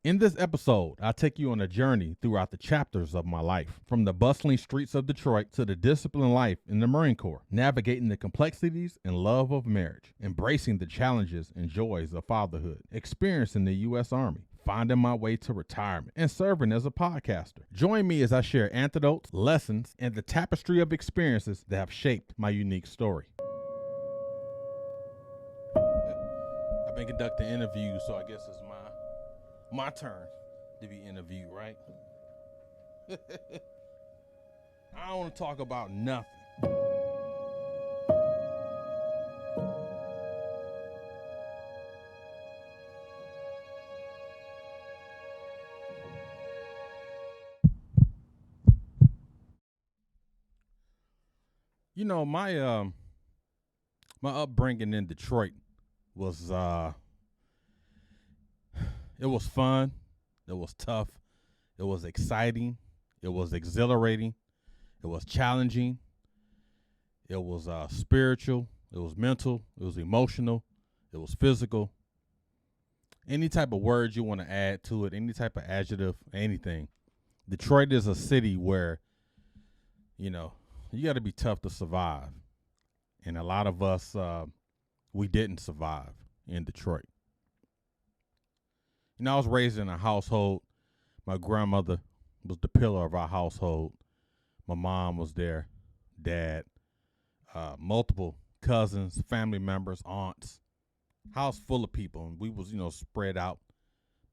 In this episode, I'll take you on a journey throughout the chapters of my life, from the bustling streets of Detroit to the disciplined life in the Marine Corps, navigating the complexities and love of marriage, embracing the challenges and joys of fatherhood, experiencing the U.S. Army, finding my way to retirement, and serving as a podcaster. Join me as I share anecdotes, lessons, and the tapestry of experiences that have shaped my unique story. I've been conducting interviews, so I guess it's my turn to be interviewed, right? I don't want to talk about nothing. You know, my upbringing in Detroit was it was fun, it was tough, it was exciting, it was exhilarating, it was challenging, it was spiritual, it was mental, it was emotional, it was physical. Any type of words you want to add to it, any type of adjective, anything. Detroit is a city where, you know, you got to be tough to survive. And a lot of us, we didn't survive in Detroit. You know, I was raised in a household. My grandmother was the pillar of our household. My mom was there, dad, multiple cousins, family members, aunts, house full of people. And we was, spread out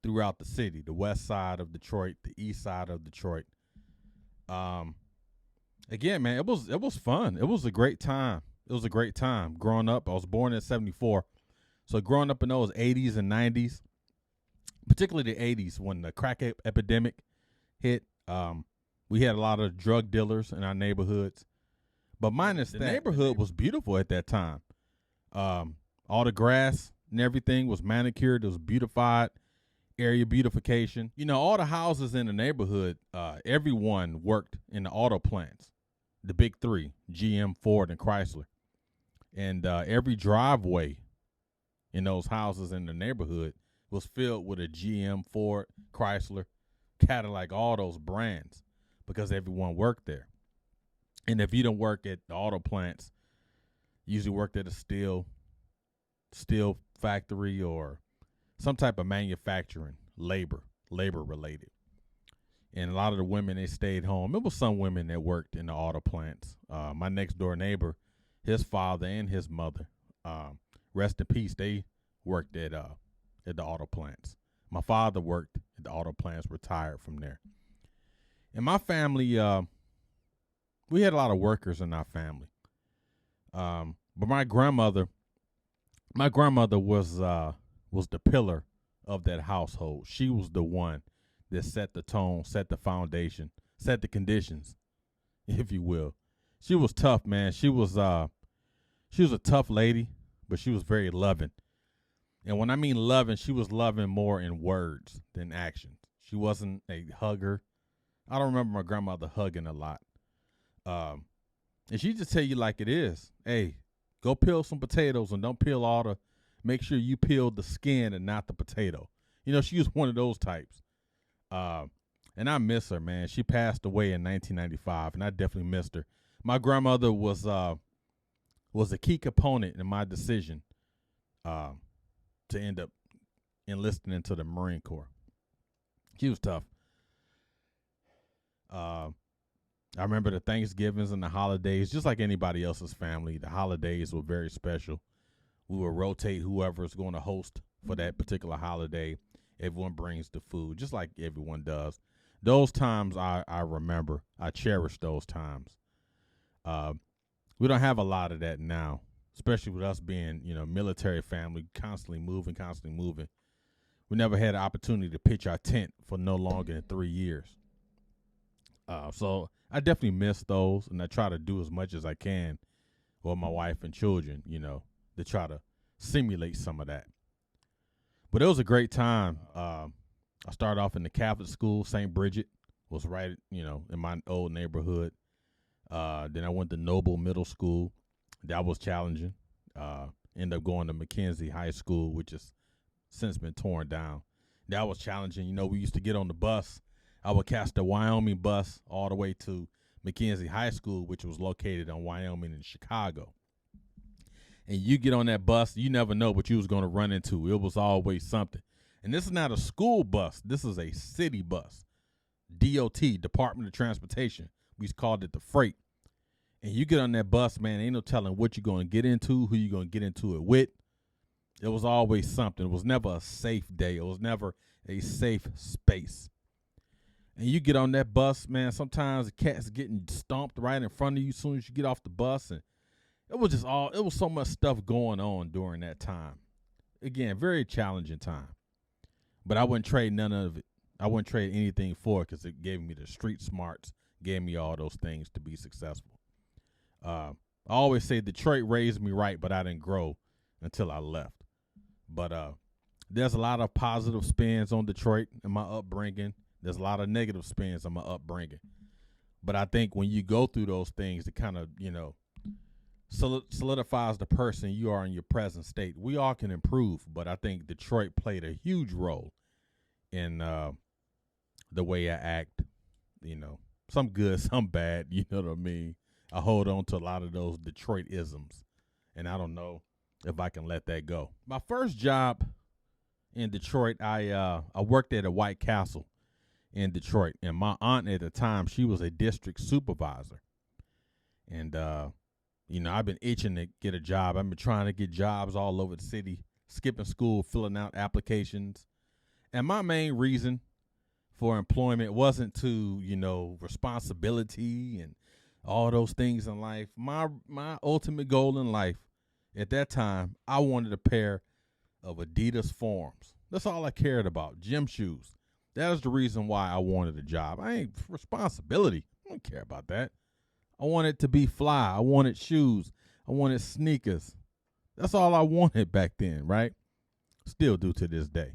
throughout the city, the west side of Detroit, the east side of Detroit. Again, man, it was fun. It was a great time. It was a great time growing up. I was born in '74. So growing up in those 80s and 90s, particularly the 80s when the crack epidemic hit, we had a lot of drug dealers in our neighborhoods. But minus that, the neighborhood was beautiful at that time. All the grass and everything was manicured. It was beautified, area beautification. You know, all the houses in the neighborhood, everyone worked in the auto plants, the big three, GM, Ford, and Chrysler. And every driveway in those houses in the neighborhood was filled with a GM, Ford, Chrysler, Cadillac, all those brands, because everyone worked there. And if you don't work at the auto plants, you usually worked at a steel factory or some type of manufacturing, labor related. And a lot of the women, they stayed home. It was some women that worked in the auto plants. My next door neighbor, his father and his mother, rest in peace, they worked at the auto plants. My father worked at the auto plants, retired from there. In my family, we had a lot of workers in our family. But my grandmother was the pillar of that household. She was the one that set the tone, set the foundation, set the conditions, if you will. She was tough, man. She was a tough lady, but she was very loving. And when I mean loving, she was loving more in words than actions. She wasn't a hugger. I don't remember my grandmother hugging a lot. And she just tell you like it is. Hey, go peel some potatoes and don't peel make sure you peel the skin and not the potato. You know, she was one of those types. And I miss her, man. She passed away in 1995, and I definitely missed her. My grandmother was a key component in my decision to end up enlisting into the Marine Corps. She was tough. I remember the Thanksgivings and the holidays, just like anybody else's family. The holidays were very special. We would rotate whoever's going to host for that particular holiday. Everyone brings the food, just like everyone does. Those times I remember. I cherish those times. We don't have a lot of that now, especially with us being, military family, constantly moving. We never had an opportunity to pitch our tent for no longer than 3 years. So I definitely miss those, and I try to do as much as I can with my wife and children, to try to simulate some of that. But it was a great time. I started off in the Catholic school. St. Bridget was right, in my old neighborhood. Then I went to Noble Middle School. That was challenging. Ended up going to McKenzie High School, which has since been torn down. That was challenging. You know, we used to get on the bus. I would catch the Wyoming bus all the way to McKenzie High School, which was located on Wyoming in Chicago. And you get on that bus, you never know what you was going to run into. It was always something. And this is not a school bus. This is a city bus. DOT, Department of Transportation. We called it the freight. And you get on that bus, man, ain't no telling what you're going to get into, who you're going to get into it with. It was always something. It was never a safe day. It was never a safe space. And you get on that bus, man, sometimes the cat's getting stomped right in front of you as soon as you get off the bus. And it was so much stuff going on during that time. Again, very challenging time. But I wouldn't trade none of it. I wouldn't trade anything for it because it gave me the street smarts, gave me all those things to be successful. I always say Detroit raised me right, but I didn't grow until I left. But there's a lot of positive spins on Detroit in my upbringing. There's a lot of negative spins on my upbringing. But I think when you go through those things, it kind of, solidifies the person you are in your present state. We all can improve, but I think Detroit played a huge role in the way I act. Some good, some bad, you know what I mean? I hold on to a lot of those Detroit-isms, and I don't know if I can let that go. My first job in Detroit, I worked at a White Castle in Detroit, and my aunt at the time, she was a district supervisor. And, I've been itching to get a job. I've been trying to get jobs all over the city, skipping school, filling out applications. And my main reason for employment wasn't to, responsibility and all those things in life. My ultimate goal in life at that time, I wanted a pair of Adidas Forms. That's all I cared about, gym shoes. That was the reason why I wanted a job. I ain't responsibility. I don't care about that. I wanted to be fly. I wanted shoes. I wanted sneakers. That's all I wanted back then, right? Still do to this day.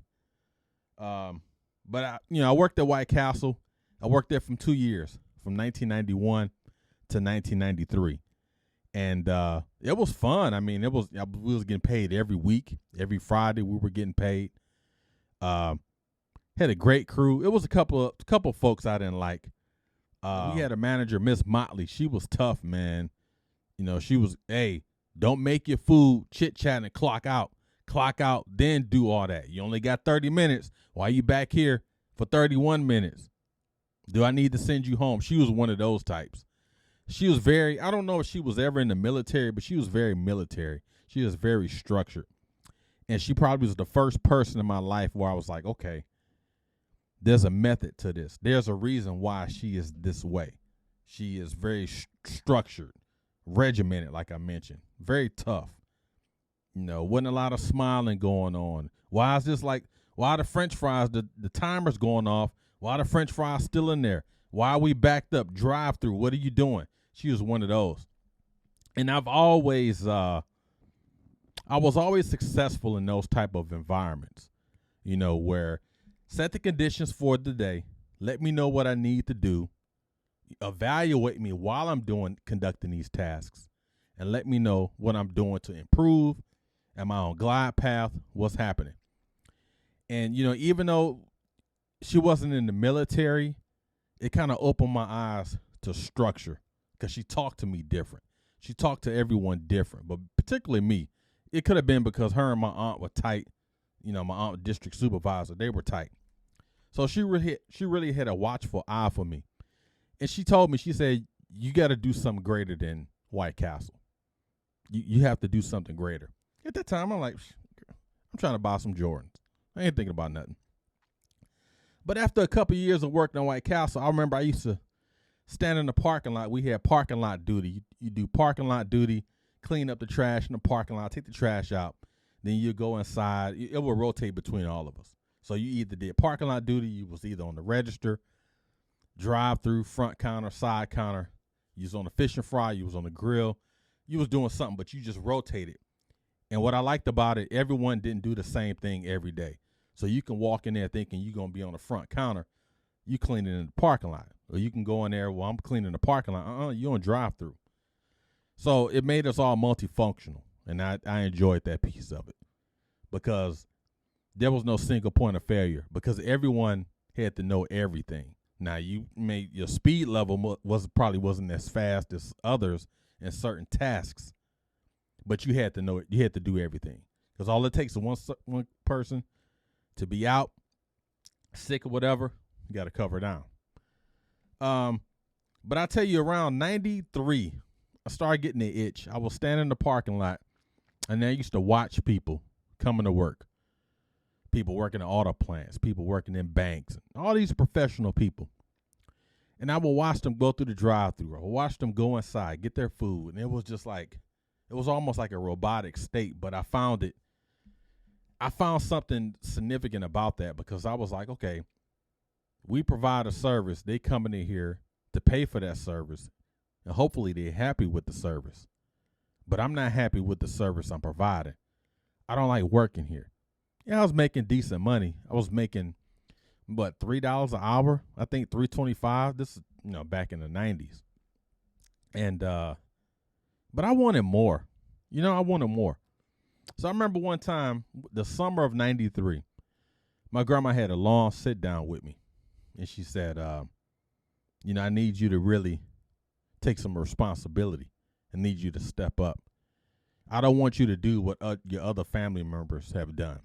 But I worked at White Castle. I worked there for 2 years, from 1991 to 1993. And it was fun. I mean, we was getting paid every week. Every Friday we were getting paid. Had a great crew. It was a couple of folks I didn't like. We had a manager, Miss Motley. She was tough, man. She was, hey, don't make your food, chit-chat, and clock out. Clock out, then do all that. You only got 30 minutes. Why you back here for 31 minutes? Do I need to send you home? She was one of those types. She was I don't know if she was ever in the military, but she was very military. She was very structured. And she probably was the first person in my life where I was like, okay, there's a method to this. There's a reason why she is this way. She is very structured, regimented, like I mentioned, very tough. Wasn't a lot of smiling going on. Why is this why are the French fries, the timer's going off? Why are the French fries still in there? Why are we backed up? Drive through. What are you doing? She was one of those. And I was always successful in those type of environments, where set the conditions for the day, let me know what I need to do, evaluate me while I'm conducting these tasks, and let me know what I'm doing to improve. Am I on glide path? What's happening? And, even though she wasn't in the military, it kind of opened my eyes to structure because she talked to me different. She talked to everyone different, but particularly me. It could have been because her and my aunt were tight. My aunt, district supervisor, they were tight. So she really had a watchful eye for me. And she told me, she said, you got to do something greater than White Castle. You have to do something greater. At that time, I'm like, I'm trying to buy some Jordans. I ain't thinking about nothing. But after a couple of years of working on White Castle, I remember I used to stand in the parking lot. We had parking lot duty. You do parking lot duty, clean up the trash in the parking lot, take the trash out. Then you go inside. It will rotate between all of us. So you either did parking lot duty, you was either on the register, drive-through, front counter, side counter. You was on the fish and fry, you was on the grill. You was doing something, but you just rotated. And what I liked about it, everyone didn't do the same thing every day. So you can walk in there thinking you're going to be on the front counter. You cleaning in the parking lot. Or you can go in there, well, I'm cleaning the parking lot. You're on drive-through. So it made us all multifunctional. And I enjoyed that piece of it. Because there was no single point of failure because everyone had to know everything. Now you made your speed level probably wasn't as fast as others in certain tasks, but you had to know it. You had to do everything because all it takes is one person to be out, sick or whatever. You got to cover down. But I tell you, around 93, I started getting the itch. I was standing in the parking lot, and I used to watch people coming to work. People working in auto plants, people working in banks, all these professional people. And I would watch them go through the drive-thru. I would watch them go inside, get their food. And it was just like, it was almost like a robotic state. But I found something significant about that because I was like, okay, we provide a service. They coming in here to pay for that service. And hopefully they're happy with the service. But I'm not happy with the service I'm providing. I don't like working here. Yeah, I was making decent money. I was making, $3 an hour? I think $3.25. This is, back in the 90s. And, but I wanted more. I wanted more. So I remember one time, the summer of 93, my grandma had a long sit down with me. And she said, I need you to really take some responsibility. I need you to step up. I don't want you to do what your other family members have done.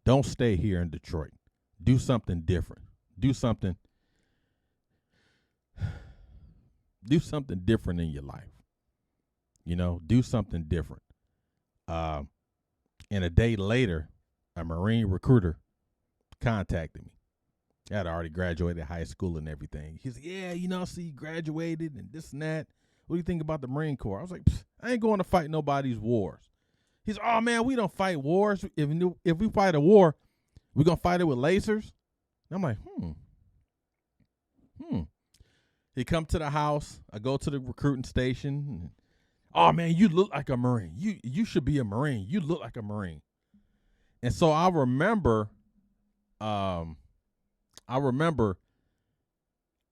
Don't stay here in Detroit. Do something different. Do something different in your life. Do something different. And a day later, a Marine recruiter contacted me. I had already graduated high school and everything. He said, yeah, I see you graduated and this and that. What do you think about the Marine Corps? I was like, I ain't going to fight nobody's wars. He's, oh, man, we don't fight wars. If we fight a war, we're going to fight it with lasers? And I'm like, He come to the house. I go to the recruiting station. And, oh, man, you look like a Marine. You should be a Marine. You look like a Marine. And so I remember I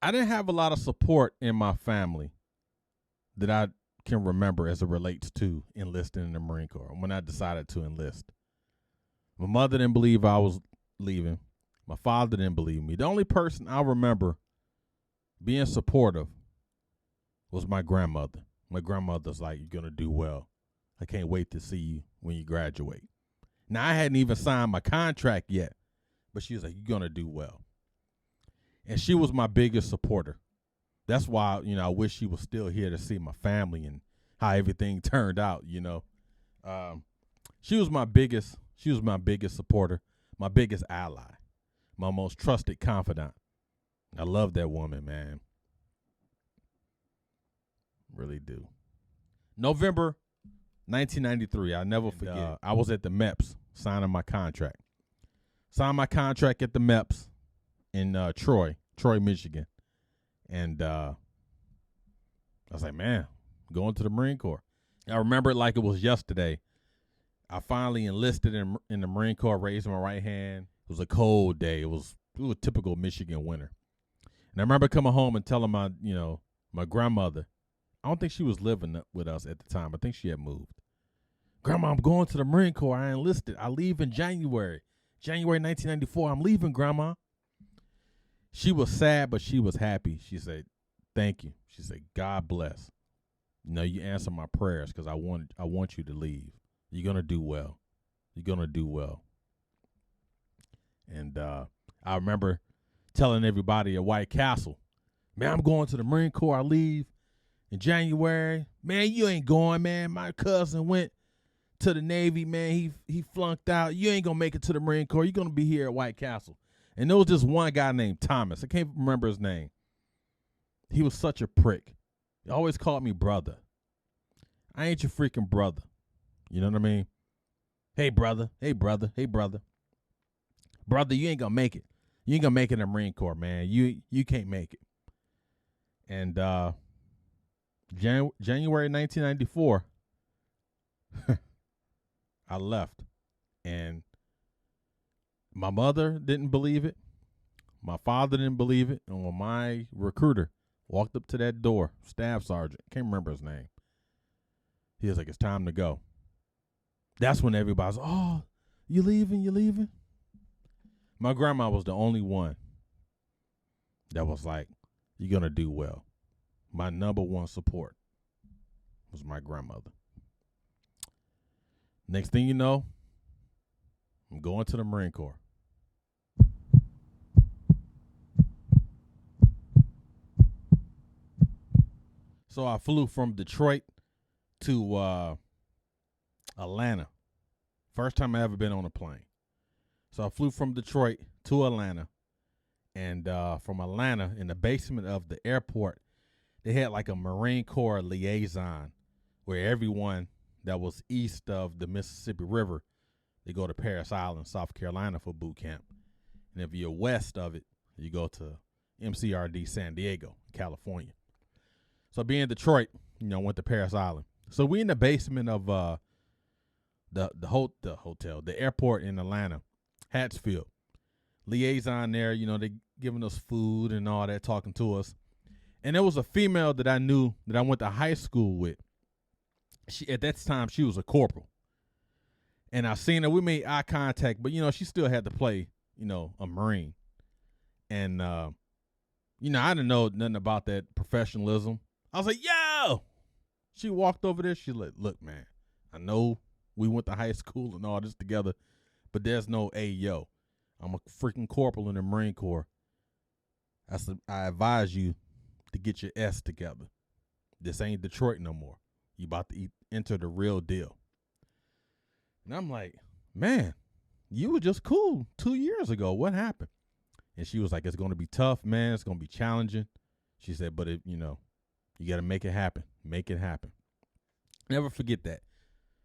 didn't have a lot of support in my family that I can remember as it relates to enlisting in the Marine Corps when I decided to enlist. My mother didn't believe I was leaving. My father didn't believe me. The only person I remember being supportive was my grandmother. My grandmother's like, you're going to do well. I can't wait to see you when you graduate. Now, I hadn't even signed my contract yet, but she was like, you're going to do well. And she was my biggest supporter. That's why, I wish she was still here to see my family and how everything turned out, She was my biggest supporter, my biggest ally, my most trusted confidant. I love that woman, man. Really do. November 1993, I'll never forget. I was at the MEPS signing my contract. Signed my contract at the MEPS in Troy, Michigan. And I was like, man, going to the Marine Corps. I remember it like it was yesterday. I finally enlisted in the Marine Corps, raised my right hand. It was a cold day. It was a typical Michigan winter. And I remember coming home and telling my grandmother, I don't think she was living with us at the time. I think she had moved. Grandma, I'm going to the Marine Corps. I enlisted. I leave in January 1994. I'm leaving, Grandma. She was sad, but she was happy. She said, thank you. She said, God bless. You answer my prayers because I want you to leave. You're going to do well. You're going to do well. And I remember telling everybody at White Castle, man, I'm going to the Marine Corps. I leave in January. Man, you ain't going, man. My cousin went to the Navy, man. He flunked out. You ain't going to make it to the Marine Corps. You're going to be here at White Castle. And there was just one guy named Thomas. I can't remember his name. He was such a prick. He always called me brother. I ain't your freaking brother. You know what I mean? Hey, brother. Hey, brother. Hey, brother. Brother, you ain't going to make it. You ain't going to make it in the Marine Corps, man. You can't make it. And January 1994, I left. And my mother didn't believe it. My father didn't believe it. And when my recruiter walked up to that door, staff sergeant, can't remember his name, he was like, it's time to go. That's when everybody's, oh, you leaving? You leaving? My grandma was the only one that was like, you're going to do well. My number one support was my grandmother. Next thing you know, I'm going to the Marine Corps. So I flew from Detroit to Atlanta. First time I ever been on a plane. So I flew from Detroit to Atlanta. And from Atlanta, in the basement of the airport, they had like a Marine Corps liaison where everyone that was east of the Mississippi River, they go to Parris Island, South Carolina for boot camp. And if you're west of it, you go to MCRD San Diego, California. So being in Detroit, went to Parris Island. So we in the basement of the hotel, the airport in Atlanta, Hatfield. Liaison there, they giving us food and all that, talking to us. And there was a female that I knew that I went to high school with. At that time, she was a corporal. And I seen her, we made eye contact, but, she still had to play, a Marine. And, I didn't know nothing about that professionalism. I was like, yo! She walked over there. She's like, look, man, I know we went to high school and all this together, but there's no yo. I'm a freaking corporal in the Marine Corps. I advise you to get your S together. This ain't Detroit no more. You about to enter the real deal. And I'm like, man, you were just cool 2 years ago. What happened? And she was like, it's going to be tough, man. It's going to be challenging. She said, but you got to make it happen. Make it happen. Never forget that.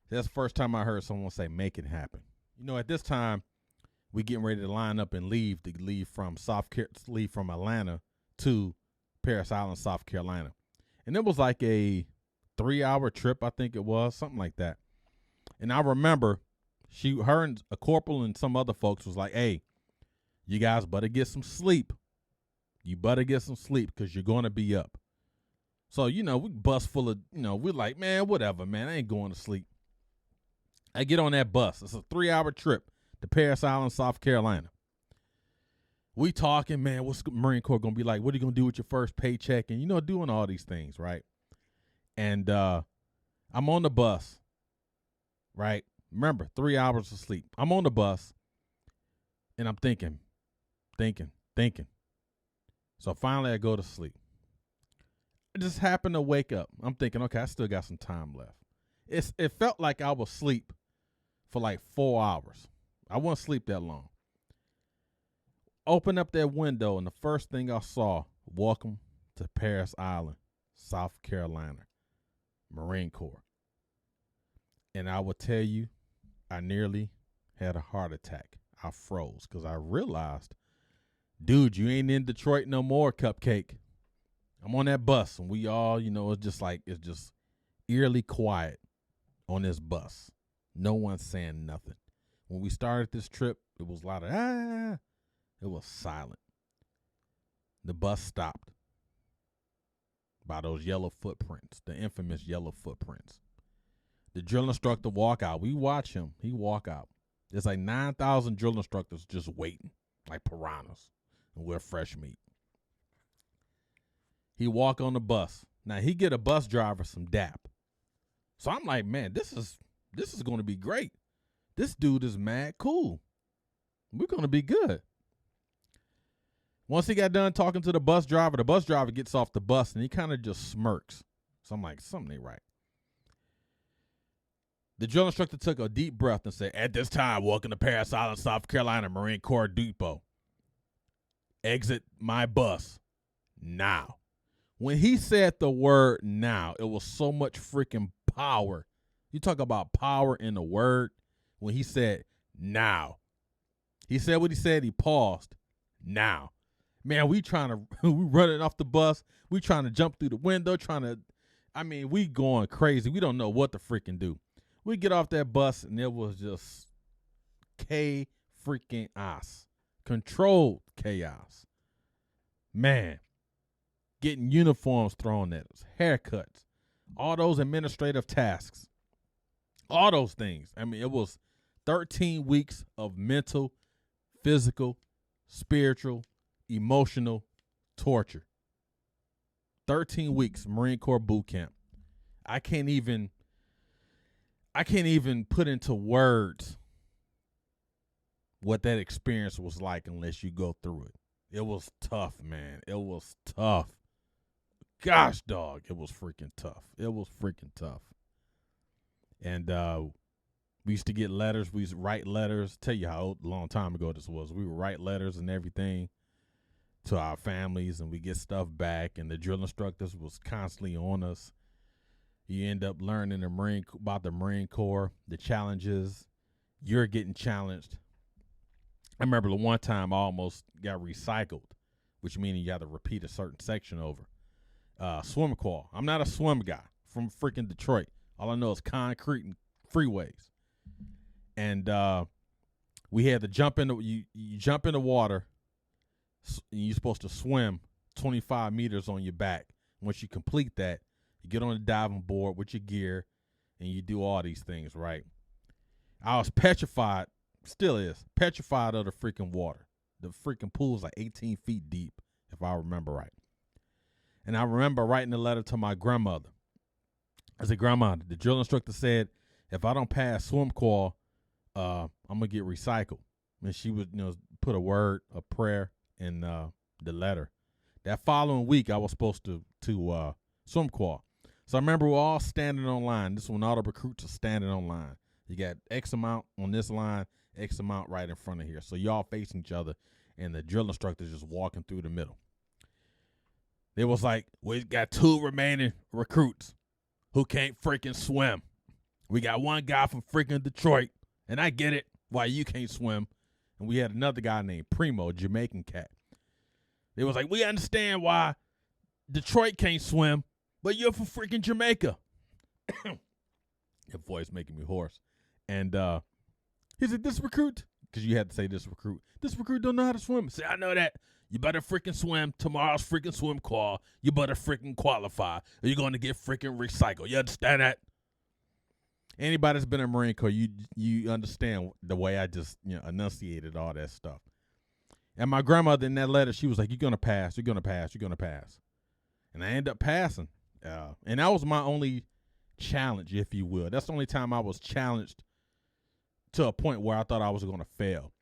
That's the first time I heard someone say, make it happen. At this time, we getting ready to line up and leave from Atlanta to Parris Island, South Carolina. And it was like a 3-hour trip, I think it was, something like that. And I remember her and a corporal and some other folks was like, hey, you guys better get some sleep. You better get some sleep because you're going to be up. So, we bus full of, we're like, man, whatever, man. I ain't going to sleep. I get on that bus. It's a 3-hour trip to Parris Island, South Carolina. We talking, man, what's the Marine Corps going to be like? What are you going to do with your first paycheck? And, doing all these things, right? And I'm on the bus, right? Remember, 3 hours of sleep. I'm on the bus, and I'm thinking. So finally I go to sleep. I just happened to wake up. I'm thinking, okay, I still got some time left. It felt like I was asleep for like 4 hours. I wouldn't sleep that long. Open up that window, and the first thing I saw, welcome to Parris Island, South Carolina, Marine Corps. And I will tell you, I nearly had a heart attack. I froze because I realized, dude, you ain't in Detroit no more, Cupcake. I'm on that bus, and we all, it's just eerily quiet on this bus. No one's saying nothing. When we started this trip, it was a lot of, it was silent. The bus stopped by those yellow footprints, the infamous yellow footprints. The drill instructor walk out. We watch him. He walk out. There's like 9,000 drill instructors just waiting, like piranhas, and we're fresh meat. He walk on the bus. Now he get a bus driver some dap. So I'm like, man, this is going to be great. This dude is mad cool. We're going to be good. Once he got done talking to the bus driver gets off the bus and he kind of just smirks. So I'm like, something ain't right. The drill instructor took a deep breath and said, at this time, welcome to Parris Island, South Carolina, Marine Corps Depot. Exit my bus now. When he said the word now, it was so much freaking power. You talk about power in the word. When he said now, he said what he said. He paused. Now, man, we running off the bus. We trying to jump through the window, we going crazy. We don't know what to freaking do. We get off that bus and it was just chaos. Controlled chaos. Man, getting uniforms thrown at us, haircuts, all those administrative tasks, all those things. It was 13 weeks of mental, physical, spiritual, emotional torture. 13 weeks Marine Corps boot camp. I can't even put into words what that experience was like unless you go through it. It was tough, man. It was tough. Gosh, dog, it was freaking tough. It was freaking tough. And we used to get letters. We used to write letters. Tell you how long time ago this was. We would write letters and everything to our families, and we get stuff back. And the drill instructors was constantly on us. You end up learning about the Marine Corps, the challenges. You're getting challenged. I remember the one time I almost got recycled, which means you got to repeat a certain section over. Swim call. I'm not a swim guy from freaking Detroit. All I know is concrete and freeways. And we had to jump in you jump in the water, and you're supposed to swim 25 meters on your back. Once you complete that, you get on the diving board with your gear, and you do all these things, right? I was petrified, still is, petrified of the freaking water. The freaking pool's like 18 feet deep, if I remember right. And I remember writing a letter to my grandmother. I said, Grandma, the drill instructor said, if I don't pass swim call, I'm going to get recycled. And she would, put a word, a prayer in the letter. That following week, I was supposed to swim call. So I remember we're all standing on line. This is when all the recruits are standing on line. You got X amount on this line, X amount right in front of here. So y'all facing each other, and the drill instructor's just walking through the middle. It was like, we got 2 remaining recruits who can't freaking swim. We got one guy from freaking Detroit, and I get it why you can't swim. And we had another guy named Primo, Jamaican cat. It was like, we understand why Detroit can't swim, but you're from freaking Jamaica. Your voice making me hoarse. And he said, this recruit, because you had to say this recruit don't know how to swim. I said, I know that. You better freaking swim. Tomorrow's freaking swim call. You better freaking qualify, or you're going to get freaking recycled. You understand that? Anybody that's been in Marine Corps, you understand the way I just enunciated all that stuff. And my grandmother in that letter, she was like, you're going to pass, you're going to pass, you're going to pass. And I ended up passing. And that was my only challenge, if you will. That's the only time I was challenged to a point where I thought I was going to fail.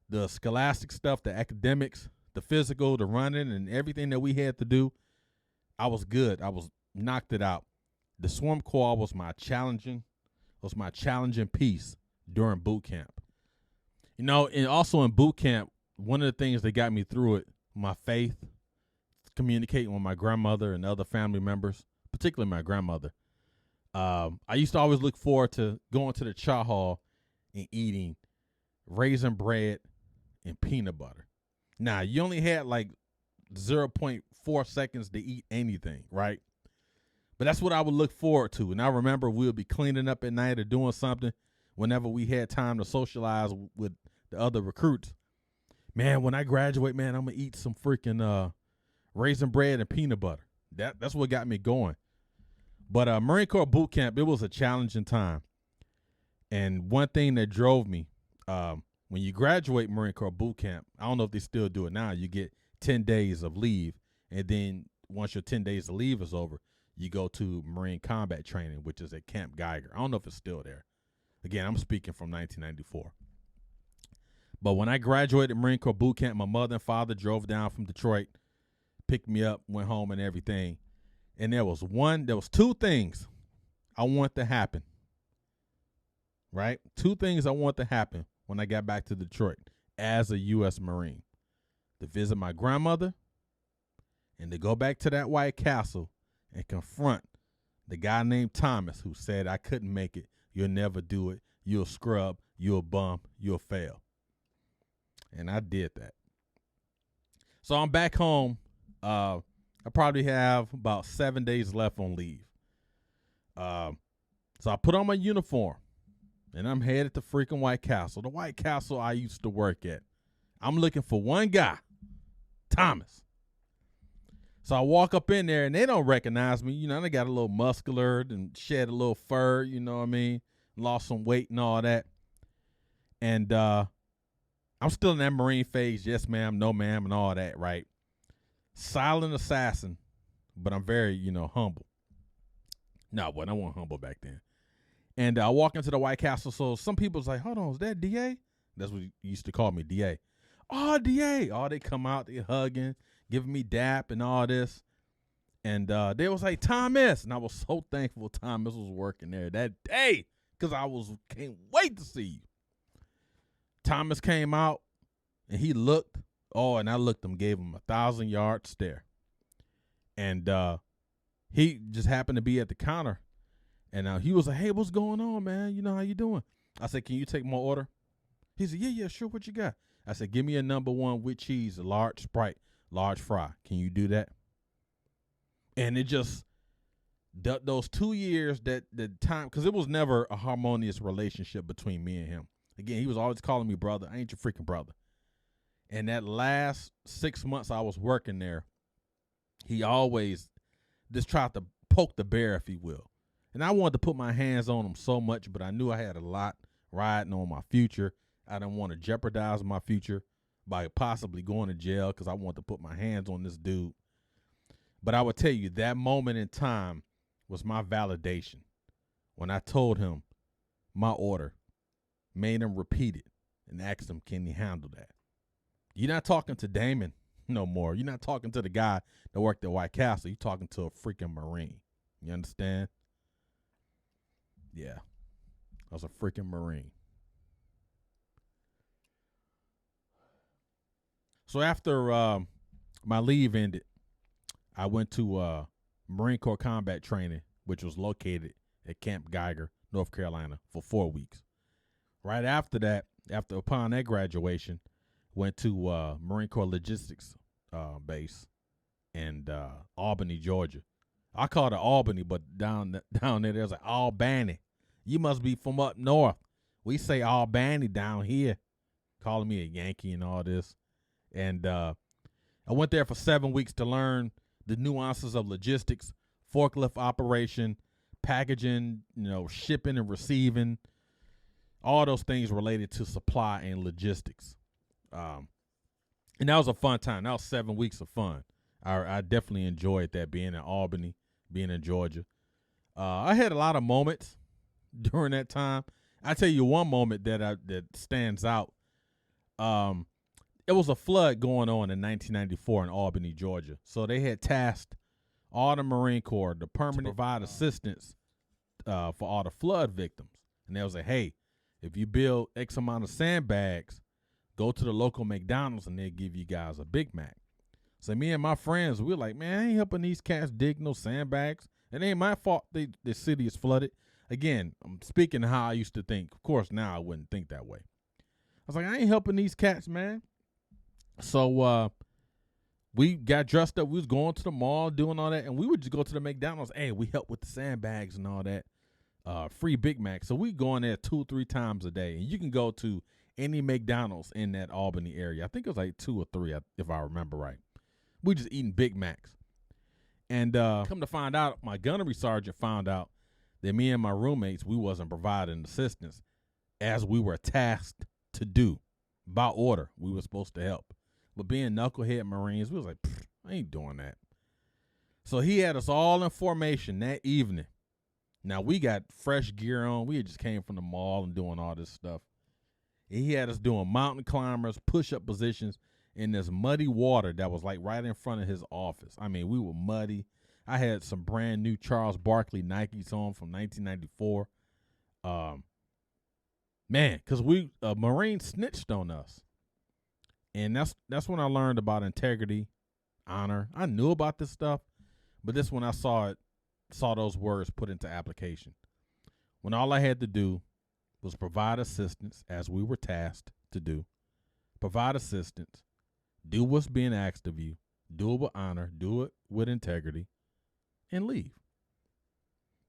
The scholastic stuff, the academics, the physical, the running, and everything that we had to do, I was good. I was knocked it out. The swim call was my challenging piece during boot camp. And also in boot camp, one of the things that got me through it, my faith, communicating with my grandmother and other family members, particularly my grandmother. I used to always look forward to going to the chow hall and eating raisin bread and peanut butter. Now, you only had like 0.4 seconds to eat anything, right? But that's what I would look forward to. And I remember we would be cleaning up at night or doing something whenever we had time to socialize with the other recruits. Man, when I graduate, man, I'm going to eat some freaking raisin bread and peanut butter. That's what got me going. But Marine Corps boot camp, it was a challenging time. And one thing that drove me, when you graduate Marine Corps boot camp, I don't know if they still do it now, you get 10 days of leave. And then once your 10 days of leave is over, you go to Marine combat training, which is at Camp Geiger. I don't know if it's still there. Again, I'm speaking from 1994. But when I graduated Marine Corps boot camp, my mother and father drove down from Detroit, picked me up, went home and everything. And there was 2 things I want to happen. Right? 2 things I want to happen when I got back to Detroit as a U.S. Marine. To visit my grandmother and to go back to that White Castle and confront the guy named Thomas who said I couldn't make it. You'll never do it. You'll scrub. You'll bum. You'll fail. And I did that. So I'm back home. I probably have about 7 days left on leave. So I put on my uniform. And I'm headed to freaking White Castle, the White Castle I used to work at. I'm looking for one guy, Thomas. So I walk up in there, and they don't recognize me. They got a little muscular and shed a little fur, you know what I mean? Lost some weight and all that. And I'm still in that Marine phase. Yes, ma'am. No, ma'am. And all that, right? Silent assassin, but I'm very, humble. No, but I wasn't humble back then. And I walk into the White Castle. So some people's like, hold on, is that DA? That's what you used to call me, DA. Oh, DA. Oh, they come out, they hugging, giving me dap and all this. And they was like, Thomas. And I was so thankful Thomas was working there that day because can't wait to see you. Thomas came out and he looked. Oh, and I looked him, gave him 1,000-yard stare. And he just happened to be at the counter. And he was like, hey, what's going on, man? How you doing? I said, can you take my order? He said, yeah, sure. What you got? I said, give me a number 1 with cheese, a large Sprite, large fry. Can you do that? And it just, those 2 years, that the time, because it was never a harmonious relationship between me and him. Again, he was always calling me brother. I ain't your freaking brother. And that last 6 months I was working there, he always just tried to poke the bear, if he will. And I wanted to put my hands on him so much, but I knew I had a lot riding on my future. I didn't want to jeopardize my future by possibly going to jail because I wanted to put my hands on this dude. But I would tell you, that moment in time was my validation. When I told him my order, made him repeat it, and asked him, can he handle that? You're not talking to Damon no more. You're not talking to the guy that worked at White Castle. You're talking to a freaking Marine. You understand? Yeah. I was a freaking Marine. So after my leave ended, I went to Marine Corps combat training, which was located at Camp Geiger, North Carolina, for 4 weeks. Right after that, upon that graduation, went to Marine Corps Logistics Base in Albany, Georgia. I called it Albany, but down there, there's like Albany. You must be from up north. We say Albany down here, calling me a Yankee and all this. And I went there for 7 weeks to learn the nuances of logistics, forklift operation, packaging, shipping and receiving, all those things related to supply and logistics. And that was a fun time. That was 7 weeks of fun. I definitely enjoyed that, being in Albany, being in Georgia. I had a lot of moments during that time. I tell you one moment that stands out. It was a flood going on in 1994 in Albany, Georgia. So they had tasked all the Marine Corps to provide assistance for all the flood victims. And they was like, hey, if you build X amount of sandbags, go to the local McDonald's and they'll give you guys a Big Mac. So me and my friends, we were like, man, I ain't helping these cats dig no sandbags. It ain't my fault the city is flooded. Again, I'm speaking how I used to think. Of course, now I wouldn't think that way. I was like, I ain't helping these cats, man. So we got dressed up. We was going to the mall, doing all that, and we would just go to the McDonald's. Hey, we help with the sandbags and all that. Free Big Mac. So we go in there 2-3 times a day, and you can go to any McDonald's in that Albany area. I think it was like 2 or 3, if I remember right. We just eating Big Macs. And come to find out, my gunnery sergeant found out that me and my roommates, we wasn't providing assistance as we were tasked to do. By order, we were supposed to help. But being knucklehead Marines, we was like, I ain't doing that. So he had us all in formation that evening. Now, we got fresh gear on. We had just came from the mall and doing all this stuff. And he had us doing mountain climbers, push-up positions in this muddy water that was like right in front of his office. I mean, we were muddy. I had some brand new Charles Barkley Nikes on from 1994. Man, because a Marine snitched on us. And that's when I learned about integrity, honor. I knew about this stuff, but this when I saw those words put into application. When all I had to do was provide assistance as we were tasked to do. Provide assistance, do what's being asked of you, do it with honor, do it with integrity, and leave.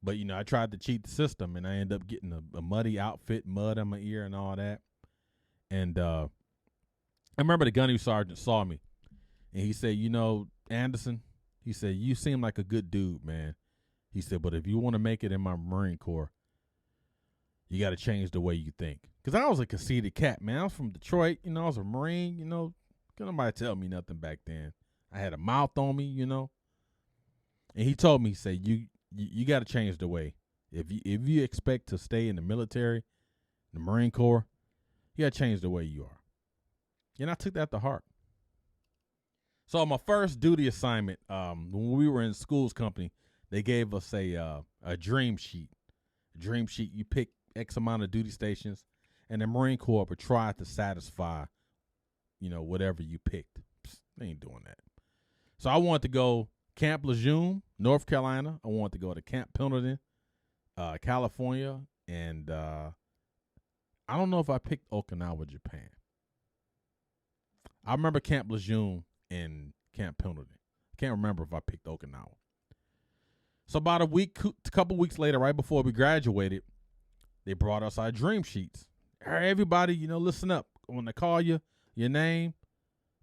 But, I tried to cheat the system, and I ended up getting a muddy outfit, mud in my ear and all that. And I remember the gunnery sergeant saw me, and he said, Anderson, he said, you seem like a good dude, man. He said, but if you want to make it in my Marine Corps, You got to change the way you think. Because I was a conceited cat, man. I was from Detroit. You know, I was a Marine. You know, couldn't nobody tell me nothing back then. I had a mouth on me, you know. And he told me, he said, you got to change the way. If you expect to stay in the military, the Marine Corps, you got to change the way you are. And I took that to heart. So my first duty assignment, when we were in schools company, they gave us a dream sheet. A dream sheet, you pick X amount of duty stations, and the Marine Corps would try to satisfy, you know, whatever you picked. Psst, they ain't doing that. So I wanted to go Camp Lejeune, North Carolina. I wanted to go to Camp Pendleton, California, and I don't know if I picked Okinawa, Japan. I remember Camp Lejeune and Camp Pendleton. I can't remember if I picked Okinawa. So about a couple weeks later, right before we graduated, they brought us our dream sheets. Hey, everybody, you know, listen up. When I call you, your name,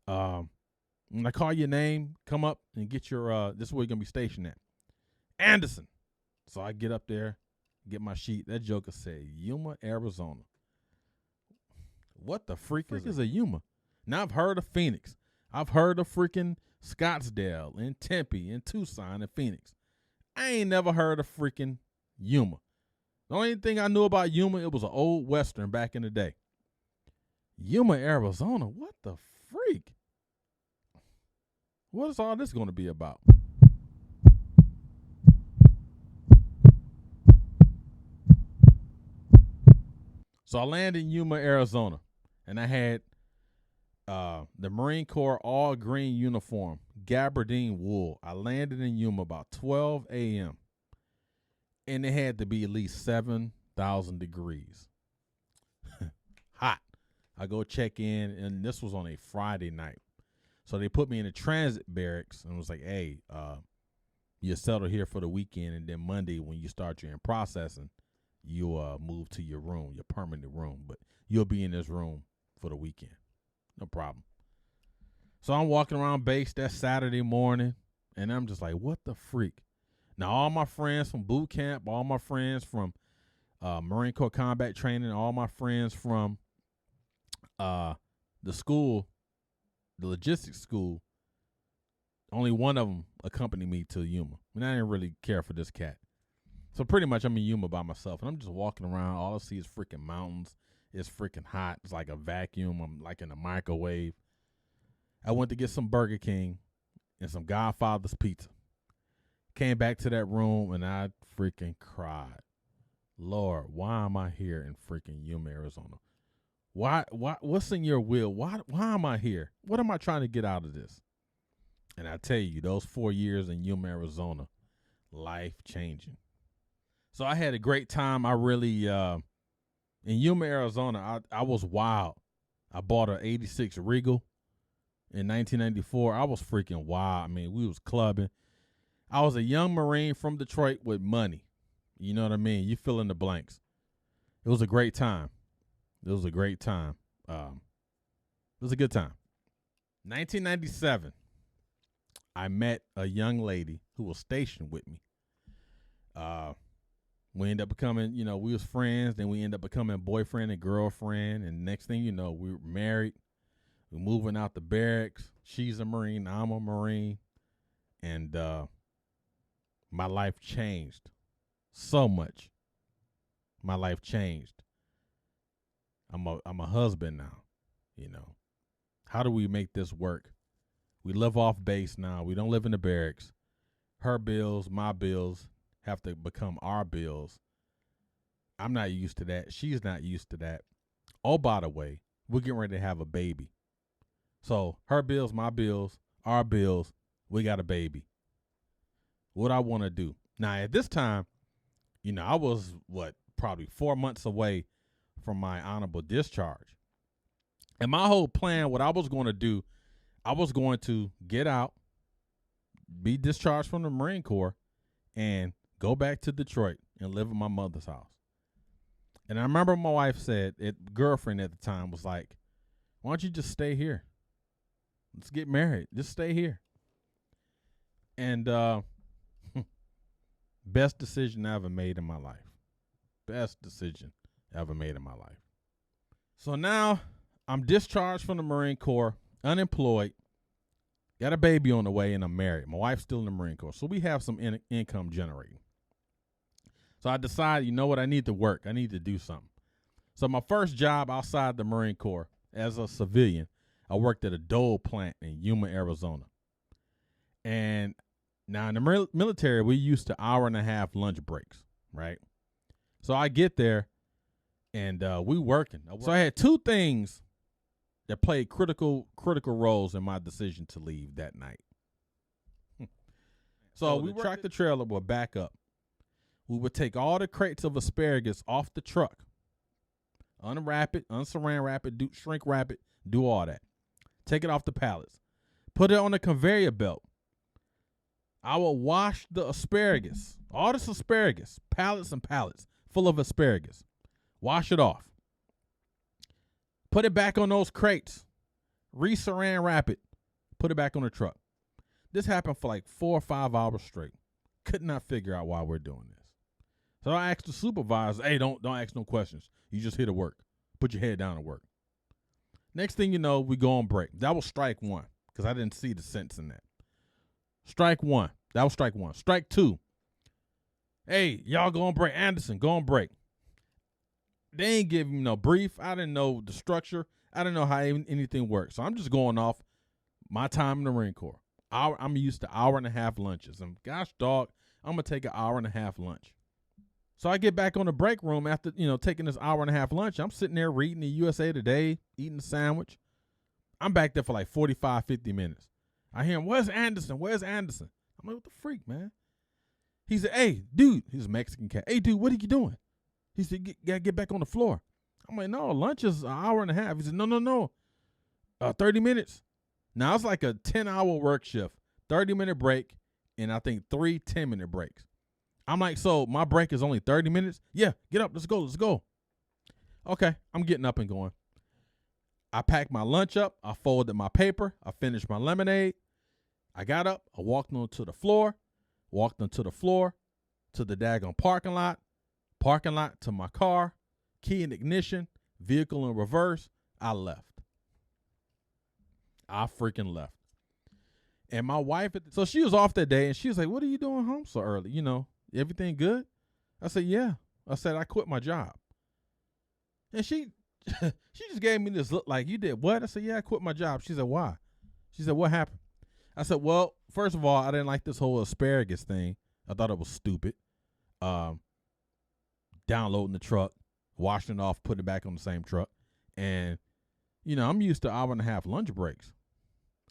when I call your name, come up and get your, this is where you're going to be stationed at. Anderson. So I get up there, get my sheet. That joker said, Yuma, Arizona. What the freak is a Yuma? Now I've heard of Phoenix. I've heard of freaking Scottsdale and Tempe and Tucson and Phoenix. I ain't never heard of freaking Yuma. The only thing I knew about Yuma, it was an old Western back in the day. Yuma, Arizona? What the freak? What is all this going to be about? So I landed in Yuma, Arizona, and I had the Marine Corps all green uniform, gabardine wool. I landed in Yuma about 12 a.m., and it had to be at least 7,000 degrees. Hot. I go check in, and this was on a Friday night. So they put me in a transit barracks and was like, hey, you settle here for the weekend, and then Monday when you start your processing, you'll move to your room, your permanent room. But you'll be in this room for the weekend. No problem. So I'm walking around base that Saturday morning, and I'm just like, what the freak? Now, all my friends from boot camp, all my friends from Marine Corps combat training, all my friends from the school, the logistics school, only one of them accompanied me to Yuma. And I didn't really care for this cat. So pretty much I'm in Yuma by myself. And I'm just walking around. All I see is freaking mountains. It's freaking hot. It's like a vacuum. I'm like in a microwave. I went to get some Burger King and some Godfather's pizza. Came back to that room and I freaking cried. Lord, why am I here in freaking Yuma, Arizona? Why, what's in your will? Why am I here? What am I trying to get out of this? And I tell you, those 4 years in Yuma, Arizona, life-changing. So I had a great time. I really, in Yuma, Arizona, I was wild. I bought an 86 Regal in 1994. I was freaking wild. I mean, we was clubbing. I was a young Marine from Detroit with money. You know what I mean? You fill in the blanks. It was a great time. It was a great time. It was a good time. 1997, I met a young lady who was stationed with me. We ended up becoming, you know, we was friends. Then we ended up becoming boyfriend and girlfriend. And next thing you know, we were married. We're moving out the barracks. She's a Marine. I'm a Marine. And my life changed so much. My life changed. I'm a husband now, you know. How do we make this work? We live off base now. We don't live in the barracks. Her bills, my bills have to become our bills. I'm not used to that. She's not used to that. Oh, by the way, we're getting ready to have a baby. So her bills, my bills, our bills, we got a baby. What I want to do. Now, at this time, you know, I was, probably 4 months away from my honorable discharge. And my whole plan, what I was going to do, I was going to get out, be discharged from the Marine Corps, and go back to Detroit and live in my mother's house. And I remember my wife said, girlfriend at the time was like, why don't you just stay here? Let's get married. Just stay here. And best decision I ever made in my life. Best decision ever made in my life. So now I'm discharged from the Marine Corps, unemployed, got a baby on the way, and I'm married. My wife's still in the Marine Corps, so we have some income generating. So I decided, you know what, I need to work. I need to do something. So my first job outside the Marine Corps as a civilian, I worked at a Dole plant in Yuma, Arizona. And now in the military, we used to 1.5-hour lunch breaks, right? So I get there, and we working. So I had two things that played critical roles in my decision to leave that night. So we tracked the trailer, would back up. We would take all the crates of asparagus off the truck, unwrap it, unsaran wrap it, shrink wrap it, do all that. Take it off the pallets, put it on a conveyor belt. I will wash the asparagus, all this asparagus, pallets and pallets full of asparagus. Wash it off. Put it back on those crates. Re-saran wrap it. Put it back on the truck. This happened for like 4 or 5 hours straight. Could not figure out why we're doing this. So I asked the supervisor, hey, don't ask no questions. You just here to work. Put your head down and work. Next thing you know, we go on break. That was strike one because I didn't see the sense in that. Strike one. That was strike one. Strike two. Hey, y'all go on break. Anderson, go on break. They ain't give me no brief. I didn't know the structure. I didn't know how anything worked. So I'm just going off my time in the Marine Corps. I'm used to 1.5-hour lunches. And gosh, dog, I'm going to take an 1.5-hour lunch. So I get back on the break room after, taking this 1.5-hour lunch. I'm sitting there reading the USA Today, eating a sandwich. I'm back there for like 45, 50 minutes. I hear him, where's Anderson? Where's Anderson? I'm like, what the freak, man? He said, hey, dude, he's a Mexican cat. Hey, dude, what are you doing? He said, you got to get back on the floor. I'm like, no, lunch is 1.5 hours. He said, no. 30 minutes. Now, it's like a 10-hour work shift, 30-minute break, and I think 3 10-minute breaks. I'm like, so my break is only 30 minutes? Yeah, get up. Let's go. Okay, I'm getting up and going. I packed my lunch up. I folded my paper. I finished my lemonade. I got up. I walked onto the floor to the daggone parking lot to my car, key in ignition, vehicle in reverse. I left. I freaking left. And my wife, so she was off that day, and she was like, what are you doing home so early? Everything good? I said, yeah. I said, I quit my job. And she just gave me this look like, you did what? I said, yeah, I quit my job. She said, why? She said, what happened? I said, well, first of all, I didn't like this whole asparagus thing. I thought it was stupid. Downloading the truck, washing it off, putting it back on the same truck. And, I'm used to 1.5-hour lunch breaks.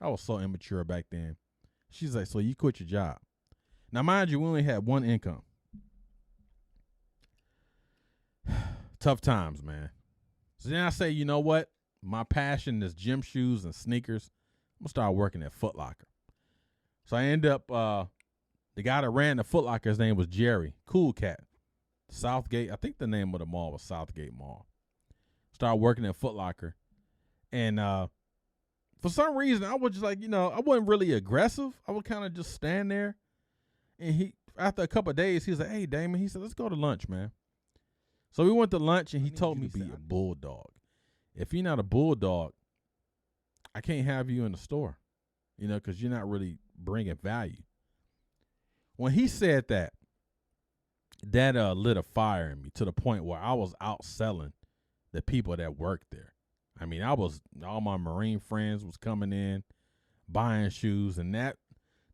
I was so immature back then. She's like, so you quit your job. Now, mind you, we only had one income. Tough times, man. So then I say, you know what? My passion is gym shoes and sneakers. I'm going to start working at Foot Locker. So I end up, the guy that ran the Foot Locker, his name was Jerry. Cool cat. Southgate. I think the name of the mall was Southgate Mall. Started working at Foot Locker. And for some reason, I was just like, I wasn't really aggressive. I would kind of just stand there. And after a couple of days, he was like, hey, Damon, he said, let's go to lunch, man. So we went to lunch, and he told me to be a bulldog. If you're not a bulldog, I can't have you in the store, because you're not really bringing value. When he said that lit a fire in me to the point where I was outselling the people that worked there. I mean, all my Marine friends was coming in, buying shoes, and that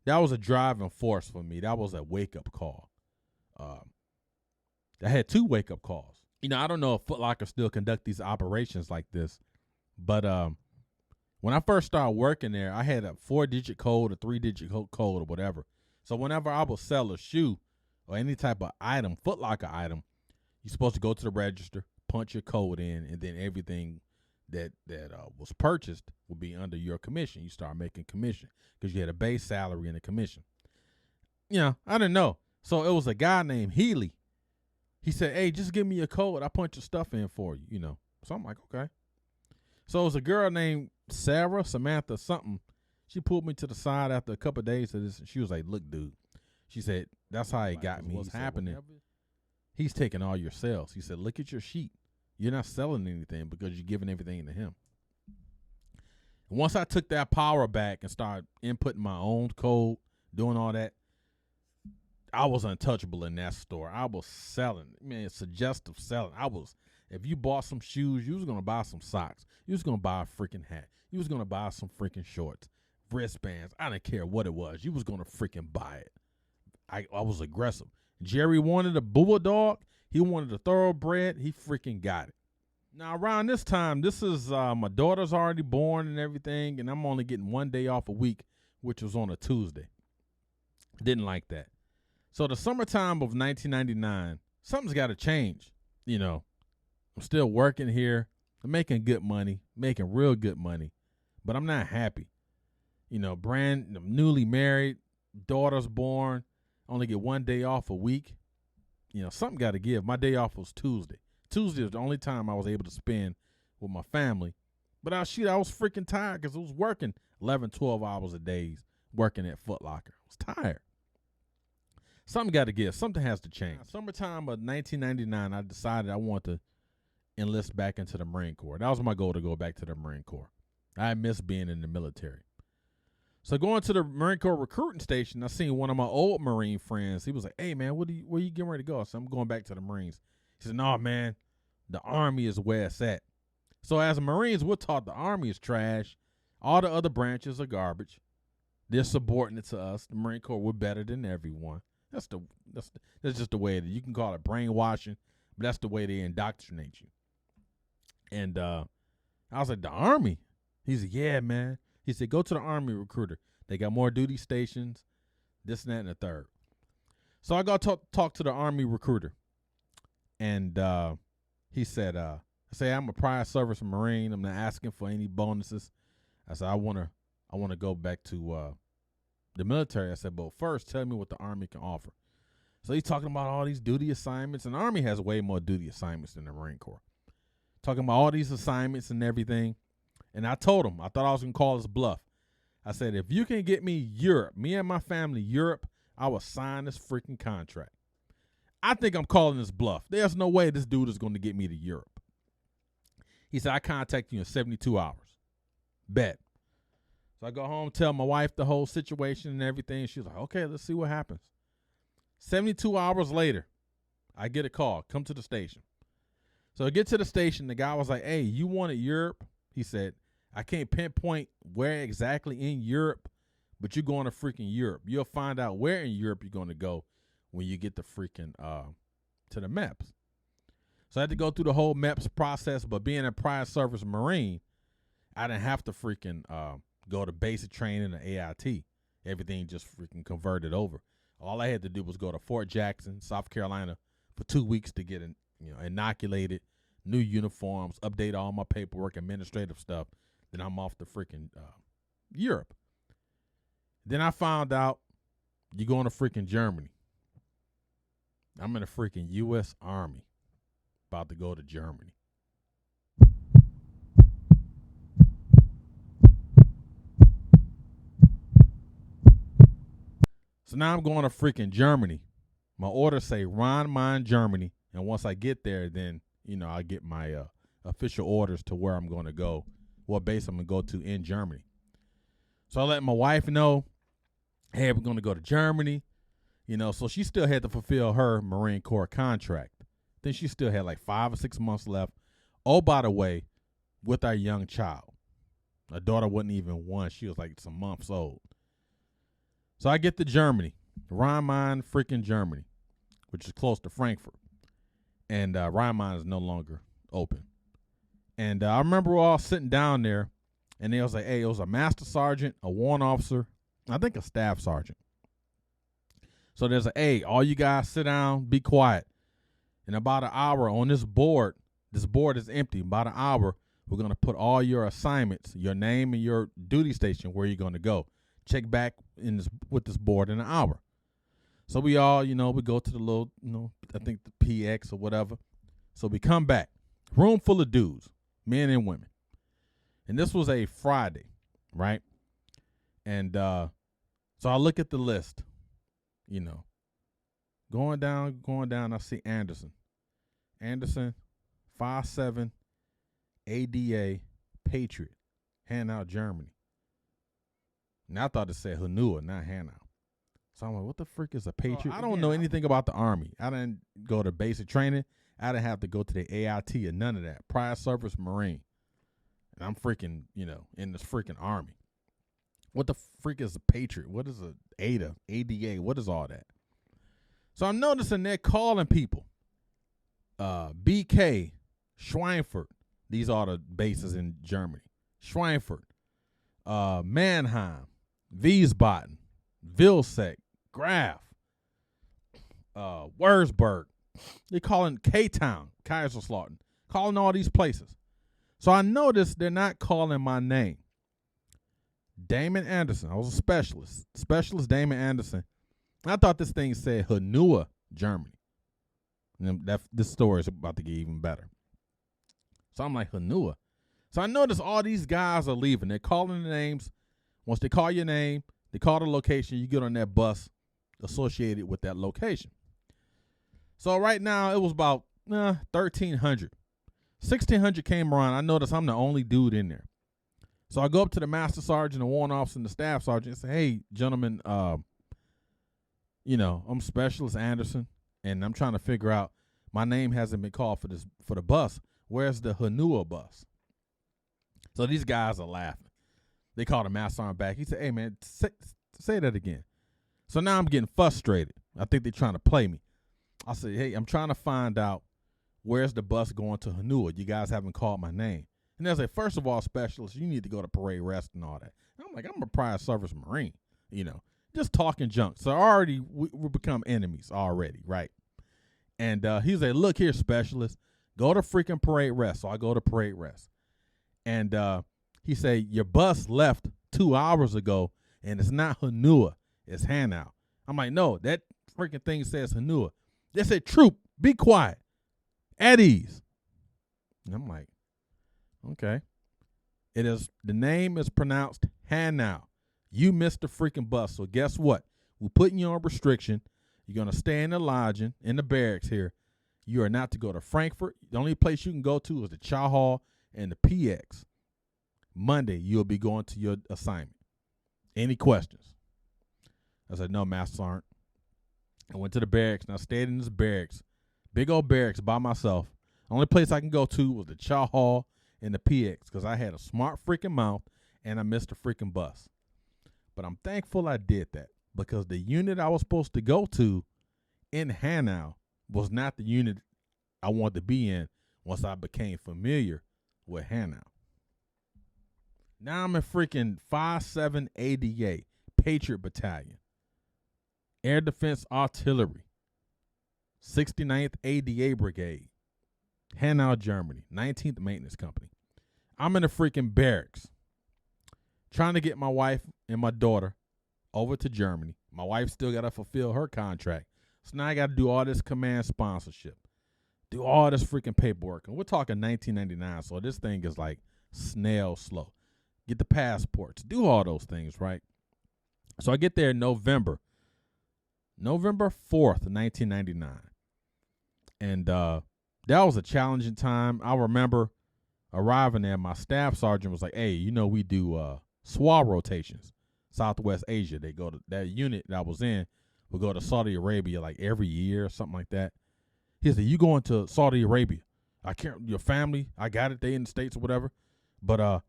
was a driving force for me. That was a wake-up call. I had 2 wake-up calls. I don't know if Foot Locker still conduct these operations like this, but when I first started working there, I had a 4-digit code, a 3-digit code, or whatever. So whenever I would sell a shoe or any type of item, Foot Locker item, you're supposed to go to the register, punch your code in, and then everything that was purchased would be under your commission. You start making commission because you had a base salary and a commission. I didn't know. So it was a guy named Healy. He said, hey, just give me your code. I punch your stuff in for you, So I'm like, okay. So it was a girl named Samantha something. She pulled me to the side after a couple of days of this, and she was like, look, dude. She said, that's how he got me. What's happening? He's taking all your sales. He said, look at your sheet. You're not selling anything because you're giving everything to him. And once I took that power back and started inputting my own code, doing all that, I was untouchable in that store. I was selling. Man, suggestive selling. If you bought some shoes, you was going to buy some socks. You was going to buy a freaking hat. You was going to buy some freaking shorts, wristbands. I didn't care what it was. You was going to freaking buy it. I was aggressive. Jerry wanted a bulldog. He wanted a thoroughbred. He freaking got it. Now, around this time, this is my daughter's already born and everything, and I'm only getting 1 day off a week, which was on a Tuesday. Didn't like that. So the summertime of 1999, something's got to change. You know, I'm still working here. I'm making good money, making real good money, but I'm not happy. You know, I'm newly married, daughter's born, only get 1 day off a week. You know, something got to give. My day off was Tuesday. Tuesday was the only time I was able to spend with my family. But I was freaking tired because I was working 11, 12 hours a day working at Foot Locker. I was tired. Something got to give. Something has to change. Summertime of 1999, I decided I wanted to enlist back into the Marine Corps. That was my goal, to go back to the Marine Corps. I miss being in the military. So going to the Marine Corps recruiting station, I seen one of my old Marine friends. He was like, "Hey, man, where you getting ready to go?" I said, "I'm going back to the Marines." He said, "No, man, the Army is where it's at." So as Marines, we're taught the Army is trash. All the other branches are garbage. They're subordinate to us. The Marine Corps, we're better than everyone. That's just the way it is. You can call it brainwashing, but that's the way they indoctrinate you. And I was like, "The Army?" He said, "Yeah, man." He said, "Go to the Army recruiter. They got more duty stations, this and that and the third." So I got to talk to the Army recruiter. And he said, I say, "I'm a prior service Marine. I'm not asking for any bonuses." I said, I want to go back to the military. I said, "But first, tell me what the Army can offer." So he's talking about all these duty assignments. And the Army has way more duty assignments than the Marine Corps. Talking about all these assignments and everything. And I told him, I thought I was going to call his bluff. I said, "If you can get me Europe, me and my family Europe, I will sign this freaking contract." I think I'm calling this bluff. There's no way this dude is going to get me to Europe. He said, "I contact you in 72 hours. Bet." So I go home, tell my wife the whole situation and everything. She's like, "Okay, let's see what happens." 72 hours later, I get a call. "Come to the station." So I get to the station. The guy was like, "Hey, you wanted Europe?" He said, "I can't pinpoint where exactly in Europe, but you're going to freaking Europe. You'll find out where in Europe you're going to go when you get the freaking to the MEPS." So I had to go through the whole MEPS process, but being a prior service Marine, I didn't have to freaking go to basic training or AIT. Everything just freaking converted over. All I had to do was go to Fort Jackson, South Carolina for 2 weeks to get inoculated, new uniforms, update all my paperwork, administrative stuff. Then I'm off to freaking Europe. Then I found out you're going to freaking Germany. I'm in the freaking U.S. Army, about to go to Germany. So now I'm going to freaking Germany. My orders say Ron Mine, Germany. And once I get there, then, I get my official orders to where I'm going to go, what base I'm going to go to in Germany. So I let my wife know, "Hey, we're going to go to Germany." So she still had to fulfill her Marine Corps contract. Then she still had like 5 or 6 months left. Oh, by the way, with our young child. Our daughter wasn't even 1. She was like some months old. So I get to Germany, Rhein-Main, freaking Germany, which is close to Frankfurt. And Rhein-Main is no longer open. And I remember we're all sitting down there, and they was like, "Hey, it was a master sergeant, a warrant officer, I think a staff sergeant." So there's "Hey, all you guys sit down, be quiet. In about an hour on this board is empty. About an hour, we're going to put all your assignments, your name and your duty station, where you're going to go. Check back with this board in an hour." So we all, we go to the little, I think the PX or whatever. So we come back. Room full of dudes, men and women. And this was a Friday, right? And so I look at the list, going down, I see Anderson, 57 ADA Patriot, HANAU, Germany. And I thought it said HANAU, not HANAU. So I'm like, what the frick is a Patriot? I don't know anything about the Army. I didn't go to basic training. I didn't have to go to the AIT or none of that. Prior service Marine. And I'm freaking, in this freaking Army. What the freak is a Patriot? What is a ADA? What is all that? So I'm noticing they're calling people. BK, Schweinfurt. These are the bases in Germany. Schweinfurt, Mannheim, Wiesbaden, Vilseck, Graf, Wurzburg. They're calling K-Town, Kaiserslautern, calling all these places. So I noticed they're not calling my name. Damon Anderson. I was a specialist. Specialist Damon Anderson. I thought this thing said HANAU, Germany. And this story is about to get even better. So I'm like, HANAU. So I noticed all these guys are leaving. They're calling the names. Once they call your name, they call the location, you get on that bus associated with that location. So right now, it was about 1,300. 1,600 came around. I noticed I'm the only dude in there. So I go up to the master sergeant, the warrant officer, and the staff sergeant and say, hey, gentlemen, I'm Specialist Anderson, and I'm trying to figure out, my name hasn't been called for the bus. Where's the HANAU bus? So these guys are laughing. They call the master sergeant back. He said, hey, man, say that again. So now I'm getting frustrated. I think they're trying to play me. I said, hey, I'm trying to find out where's the bus going to HANAU. You guys haven't called my name. And they say, first of all, Specialist, you need to go to parade rest and all that. And I'm like, I'm a prior service Marine, just talking junk. So already we become enemies already, right? And he's like, look here, Specialist, go to freaking parade rest. So I go to parade rest. And he said, your bus left 2 hours ago, and it's not HANAU, it's HANAU. I'm like, no, that freaking thing says HANAU. They said, troop, be quiet, at ease. And I'm like, okay. The name is pronounced HANAU. You missed the freaking bus. So guess what? We're putting you on restriction. You're going to stay in the lodging, in the barracks here. You are not to go to Frankfurt. The only place you can go to is the Chow Hall and the PX. Monday, you'll be going to your assignment. Any questions? I said, no, Master Sergeant. I went to the barracks, and I stayed in this barracks, big old barracks by myself. The only place I can go to was the Chow Hall and the PX because I had a smart freaking mouth, and I missed the freaking bus. But I'm thankful I did that because the unit I was supposed to go to in HANAU was not the unit I wanted to be in once I became familiar with HANAU. Now I'm in freaking 57 ADA, Patriot Battalion, Air Defense Artillery, 69th ADA Brigade, HANAU, Germany, 19th Maintenance Company. I'm in the freaking barracks trying to get my wife and my daughter over to Germany. My wife still got to fulfill her contract. So now I got to do all this command sponsorship, do all this freaking paperwork. And we're talking 1999, so this thing is like snail slow. Get the passports, do all those things, right? So I get there in November 4th, 1999. And that was a challenging time. I remember arriving there, my staff sergeant was like, hey, we do SWA rotations, Southwest Asia. They go to that unit that I was in would go to Saudi Arabia like every year or something like that. He said, you going to Saudi Arabia. I can't, your family, I got it, they in the States or whatever. But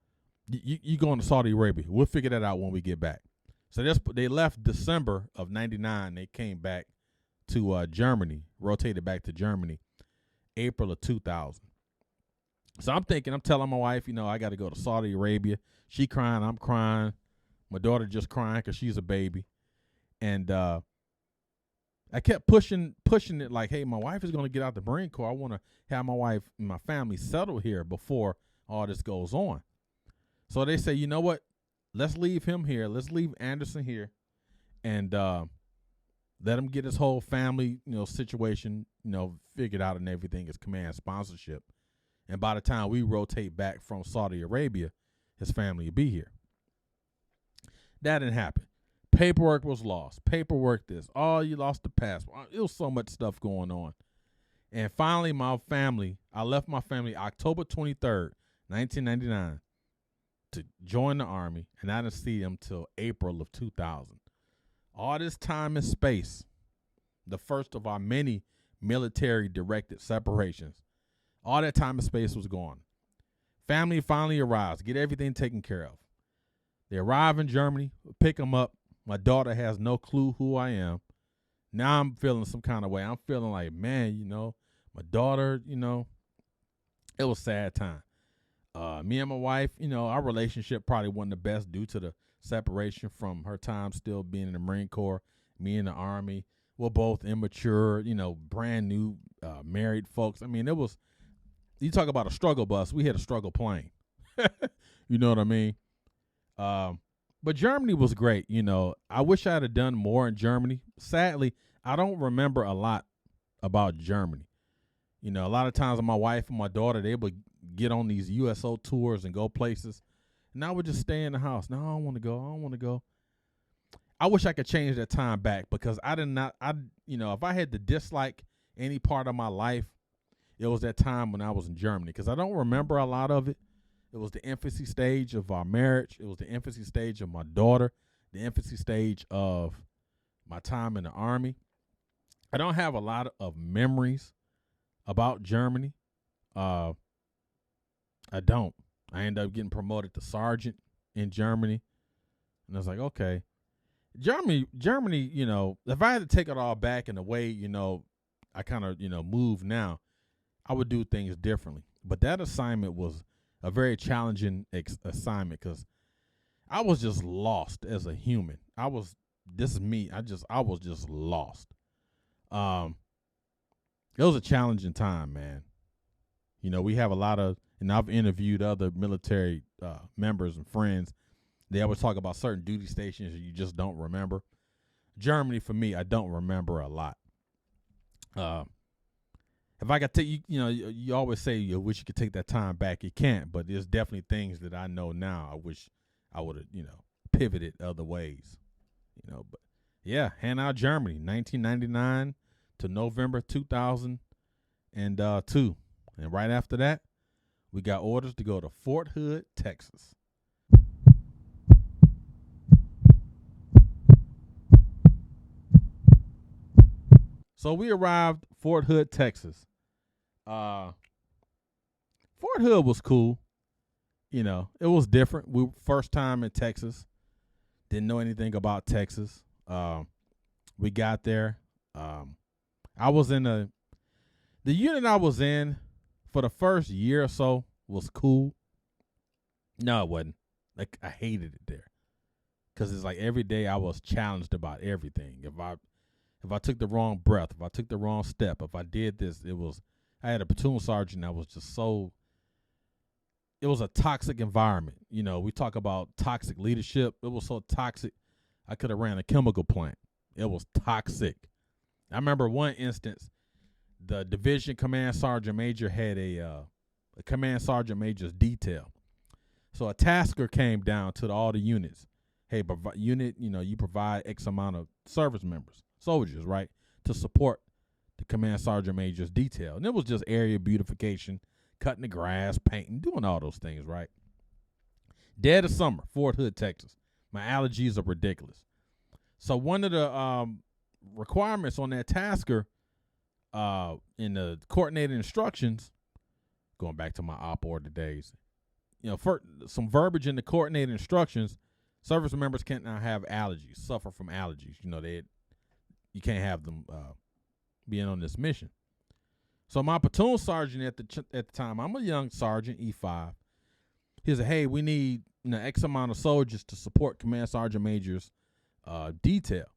you going to Saudi Arabia. We'll figure that out when we get back. So they left December of 99. They came back to Germany, rotated back to Germany, April of 2000. So I'm telling my wife, I got to go to Saudi Arabia. She crying, I'm crying. My daughter just crying because she's a baby. And I kept pushing it like, hey, my wife is going to get out the Marine Corps. I want to have my wife and my family settled here before all this goes on. So they say, you know what? Let's leave him here. Let's leave Anderson here and let him get his whole family, situation, figured out and everything, his command sponsorship. And by the time we rotate back from Saudi Arabia, his family will be here. That didn't happen. Paperwork was lost. Paperwork this. Oh, you lost the passport. It was so much stuff going on. And finally, I left my family October 23rd, 1999, to join the Army, and I didn't see them till April of 2000. All this time and space, the first of our many military-directed separations, all that time and space was gone. Family finally arrives, get everything taken care of. They arrive in Germany, pick them up. My daughter has no clue who I am. Now I'm feeling some kind of way. I'm feeling like, man, my daughter, it was a sad time. Me and my wife, our relationship probably wasn't the best due to the separation from her time still being in the Marine Corps, me in the Army. We're both immature, brand new married folks. I mean, you talk about a struggle bus. We had a struggle plane. You know what I mean? But Germany was great. I wish I had done more in Germany. Sadly, I don't remember a lot about Germany. A lot of times my wife and my daughter, they would get on these USO tours and go places. And I would just stay in the house. No, I don't want to go. I wish I could change that time back, because if I had to dislike any part of my life, it was that time when I was in Germany, because I don't remember a lot of it. It was the infancy stage of our marriage. It was the infancy stage of my daughter, the infancy stage of my time in the Army. I don't have a lot of memories about Germany. I don't. I ended up getting promoted to sergeant in Germany. And I was like, okay. Germany, if I had to take it all back in the way, I kind of, move now, I would do things differently. But that assignment was a very challenging assignment, because I was just lost as a human. This is me. I was just lost. It was a challenging time, man. We have a lot of, and I've interviewed other military members and friends. They always talk about certain duty stations you just don't remember. Germany, for me, I don't remember a lot. If I could take you always say you wish you could take that time back. You can't, but there's definitely things that I know now I wish I would have, pivoted other ways. But yeah, HANAU, Germany, 1999 to November 2002. And right after that, we got orders to go to Fort Hood, Texas. So we arrived Fort Hood, Texas. Fort Hood was cool. It was different. We first time in Texas. Didn't know anything about Texas. We got there. I was in the unit I was in for the first year or so was cool. No, it wasn't. Like, I hated it there, because it's like every day I was challenged about everything. If I took the wrong breath, if I took the wrong step, if I did this, I had a platoon sergeant that was just it was a toxic environment. We talk about toxic leadership. It was so toxic, I could have ran a chemical plant. It was toxic. I remember one instance, the division command sergeant major had a command sergeant major's detail. So a tasker came down to all the units. Hey, unit, you provide X amount of service members, soldiers, right, to support the command sergeant major's detail. And it was just area beautification, cutting the grass, painting, doing all those things, right? Dead of summer, Fort Hood, Texas. My allergies are ridiculous. So one of the requirements on that tasker in the coordinated instructions, going back to my op order days, for some verbiage in the coordinated instructions, service members can't now have allergies, suffer from allergies. You can't have them being on this mission. So my platoon sergeant at the time, I'm a young sergeant, E5. He said, "Hey, we need X amount of soldiers to support Command Sergeant Major's detail."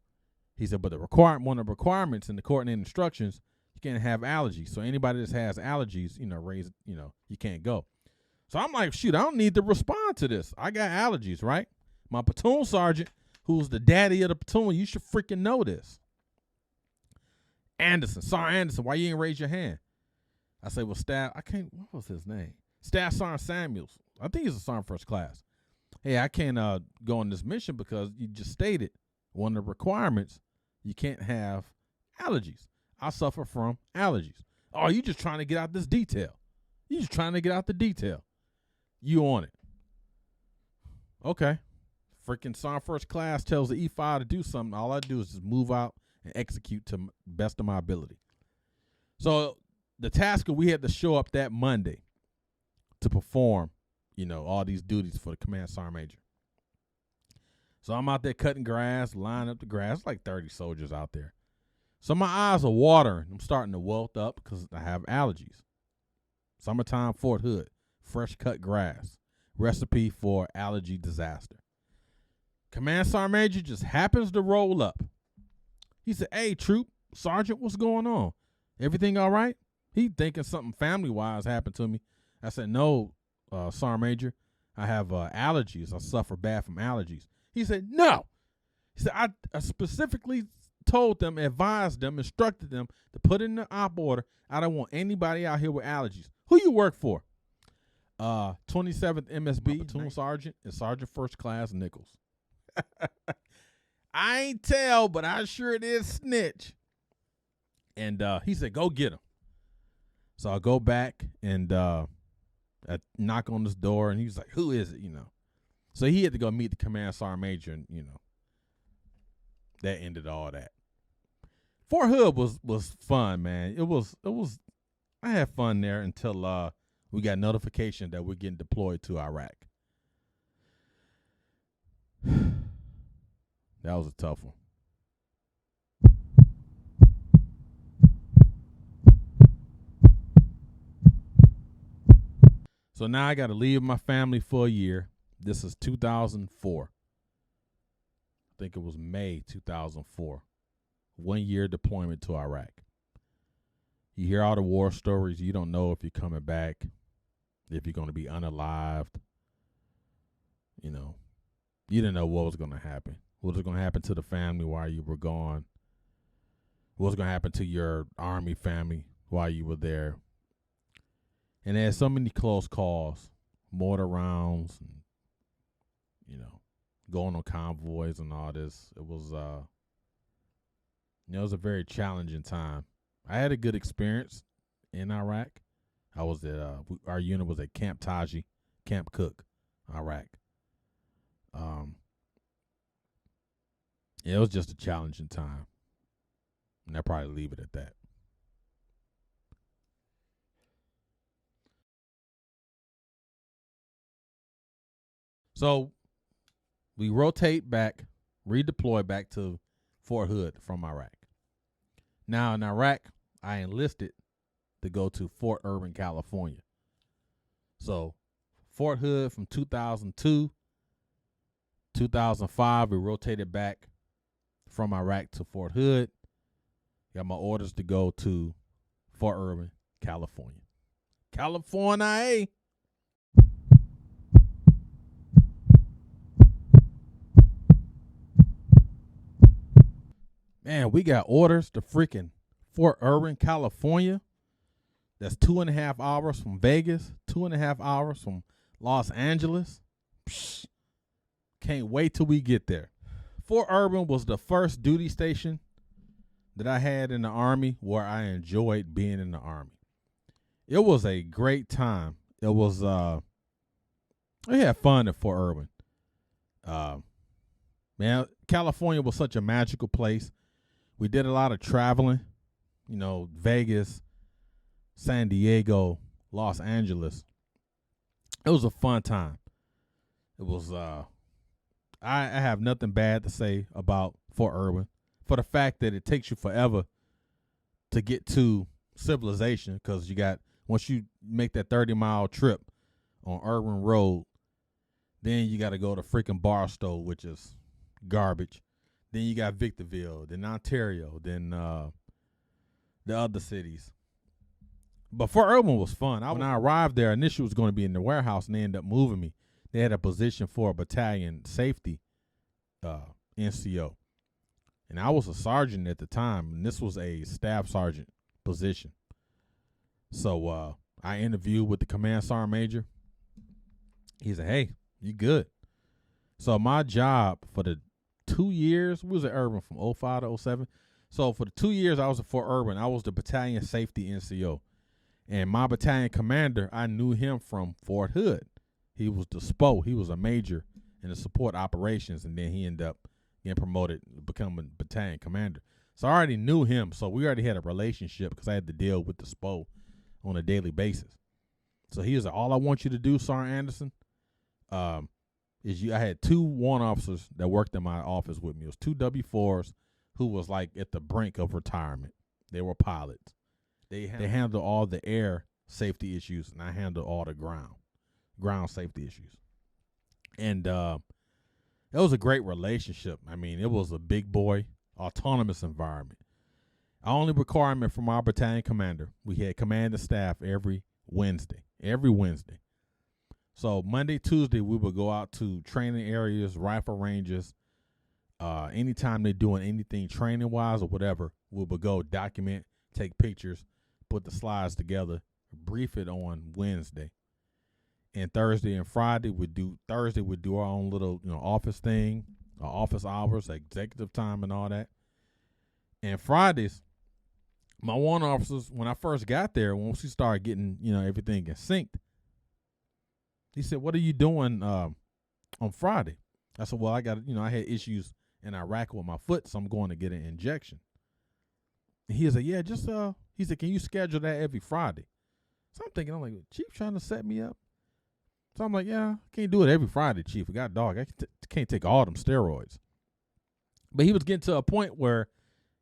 He said, "But one of the requirements in the coordinated instructions, you can't have allergies. So anybody that has allergies, you can't go." So I'm like, shoot, I don't need to respond to this. I got allergies, right? My platoon sergeant, who's the daddy of the platoon, you should freaking know this. Sergeant Anderson, why you ain't raise your hand? I say, well, what was his name? Staff Sergeant Samuels. I think he's a sergeant first class. Hey, I can't go on this mission because you just stated one of the requirements, you can't have allergies. I suffer from allergies. Oh, you just trying to get out this detail. You just trying to get out the detail. You on it. Okay. Freaking Sergeant First Class tells the E5 to do something. All I do is just move out and execute to the best of my ability. So the task we had to show up that Monday to perform, all these duties for the command sergeant major. So I'm out there cutting grass, lining up the grass. It's like 30 soldiers out there. So my eyes are watering. I'm starting to welt up because I have allergies. Summertime, Fort Hood, fresh cut grass. Recipe for allergy disaster. Command sergeant major just happens to roll up. He said, "Hey, troop, sergeant, what's going on? Everything all right?" He thinking something family-wise happened to me. I said, "No, sergeant major, I have allergies. I suffer bad from allergies." He said, "No." He said, I specifically told them, advised them, instructed them to put in the op order. I don't want anybody out here with allergies. Who you work for? 27th MSB, platoon sergeant, and Sergeant First Class Nichols. I ain't tell, but I sure did snitch. And he said, "Go get him." So I go back and I knock on this door, and he's like, "Who is it?" So he had to go meet the command sergeant major, and that ended all that. Fort Hood was fun, man. It was. I had fun there until we got notification that we're getting deployed to Iraq. That was a tough one. So now I got to leave my family for a year. This is 2004. I think it was May 2004. 1 year deployment to Iraq. You hear all the war stories. You don't know if you're coming back, if you're going to be unalived. You didn't know what was going to happen. What was going to happen to the family while you were gone? What was going to happen to your Army family while you were there? And they had so many close calls, mortar rounds, and, going on convoys and all this. It was, it was a very challenging time. I had a good experience in Iraq. I was at, our unit was at Camp TAJI, Camp Cook, Iraq. It was just a challenging time. And I'll probably leave it at that. So we rotate back, redeploy back to Fort Hood from Iraq. Now in Iraq, I enlisted to go to Fort Irwin, California. So Fort Hood from 2002, 2005, we rotated back from Iraq to Fort Hood. Got my orders to go to Fort Irwin, California. California. Man, we got orders to freaking Fort Irwin, California. That's 2.5 hours from Vegas, 2.5 hours from Los Angeles. Psh, can't wait till we get there. Fort Irwin was the first duty station that I had in the Army where I enjoyed being in the Army. It was a great time. It was, we had fun at Fort Irwin. Man, California was such a magical place. We did a lot of traveling, Vegas, San Diego, Los Angeles. It was a fun time. It was, I have nothing bad to say about Fort Irwin for the fact that it takes you forever to get to civilization because once you make that 30-mile trip on Irwin Road, then you got to go to freaking Barstow, which is garbage. Then you got Victorville, then Ontario, then the other cities. But Fort Irwin was fun. When I arrived there, initially was going to be in the warehouse, and they ended up moving me. They had a position for a battalion safety NCO. And I was a sergeant at the time, and this was a staff sergeant position. So I interviewed with the command sergeant major. He said, "Hey, you good?" So my job for the 2 years, we was at Irwin from 05 to 07. So for the 2 years I was at Fort Irwin, I was the battalion safety NCO. And my battalion commander, I knew him from Fort Hood. He was the SPO. He was a major in the support operations, and then he ended up getting promoted to become a battalion commander. So I already knew him, so we already had a relationship because I had to deal with the SPO on a daily basis. So he was like, all I want you to do, Sergeant Anderson, I had 2 warrant officers that worked in my office with me. It was 2 W-4s who was like at the brink of retirement. They were pilots. They handled all the air safety issues, and I handled all the ground safety issues. And it was a great relationship. I mean, it was a big boy, autonomous environment. Our only requirement from our battalion commander, we had command and staff every Wednesday. So Monday, Tuesday, we would go out to training areas, rifle ranges. Anytime they're doing anything training-wise or whatever, we would go document, take pictures, put the slides together, brief it on Wednesday. And Thursday and Friday, we'd do our own little office thing, office hours, executive time and all that. And Fridays, my warrant officers, when I first got there, once we started getting, everything in sync, he said, "What are you doing on Friday?" I said, "Well, I got, I had issues in Iraq with my foot, so I'm going to get an injection." And he was like, "Yeah, just he said, can you schedule that every Friday?" So I'm like, Chief trying to set me up. So I'm like, yeah, I can't do it every Friday, Chief. I got dog. I can't take all them steroids. But he was getting to a point where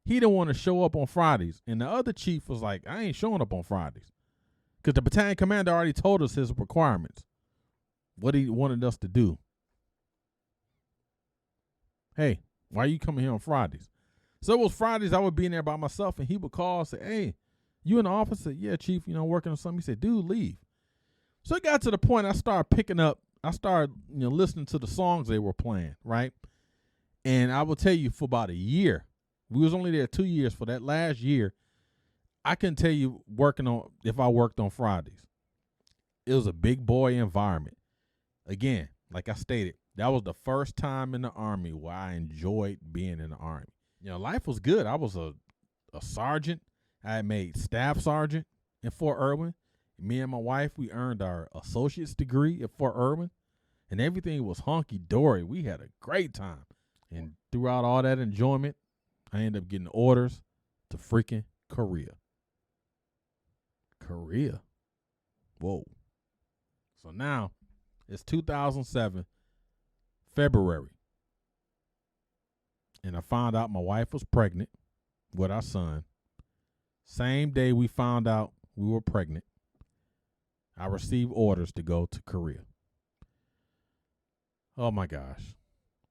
he didn't want to show up on Fridays. And the other chief was like, I ain't showing up on Fridays. Because the battalion commander already told us his requirements, what he wanted us to do. Hey, why are you coming here on Fridays? So it was Fridays I would be in there by myself, and he would call and say, "Hey, you in the office?" I said, "Yeah, Chief, working on something." He said, "Dude, leave." So it got to the point I started listening to the songs they were playing, right? And I will tell you, for about a year, we was only there 2 years. For that last year, I couldn't tell you if I worked on Fridays. It was a big boy environment. Again, like I stated, that was the first time in the Army where I enjoyed being in the Army. Life was good. I was a sergeant. I had made staff sergeant in Fort Irwin. Me and my wife, we earned our associate's degree at Fort Irwin, and everything was hunky-dory. We had a great time. And throughout all that enjoyment, I ended up getting orders to freaking Korea. Whoa. So now it's 2007, February. And I found out my wife was pregnant with our son. Same day we found out we were pregnant, I received orders to go to Korea. Oh my gosh.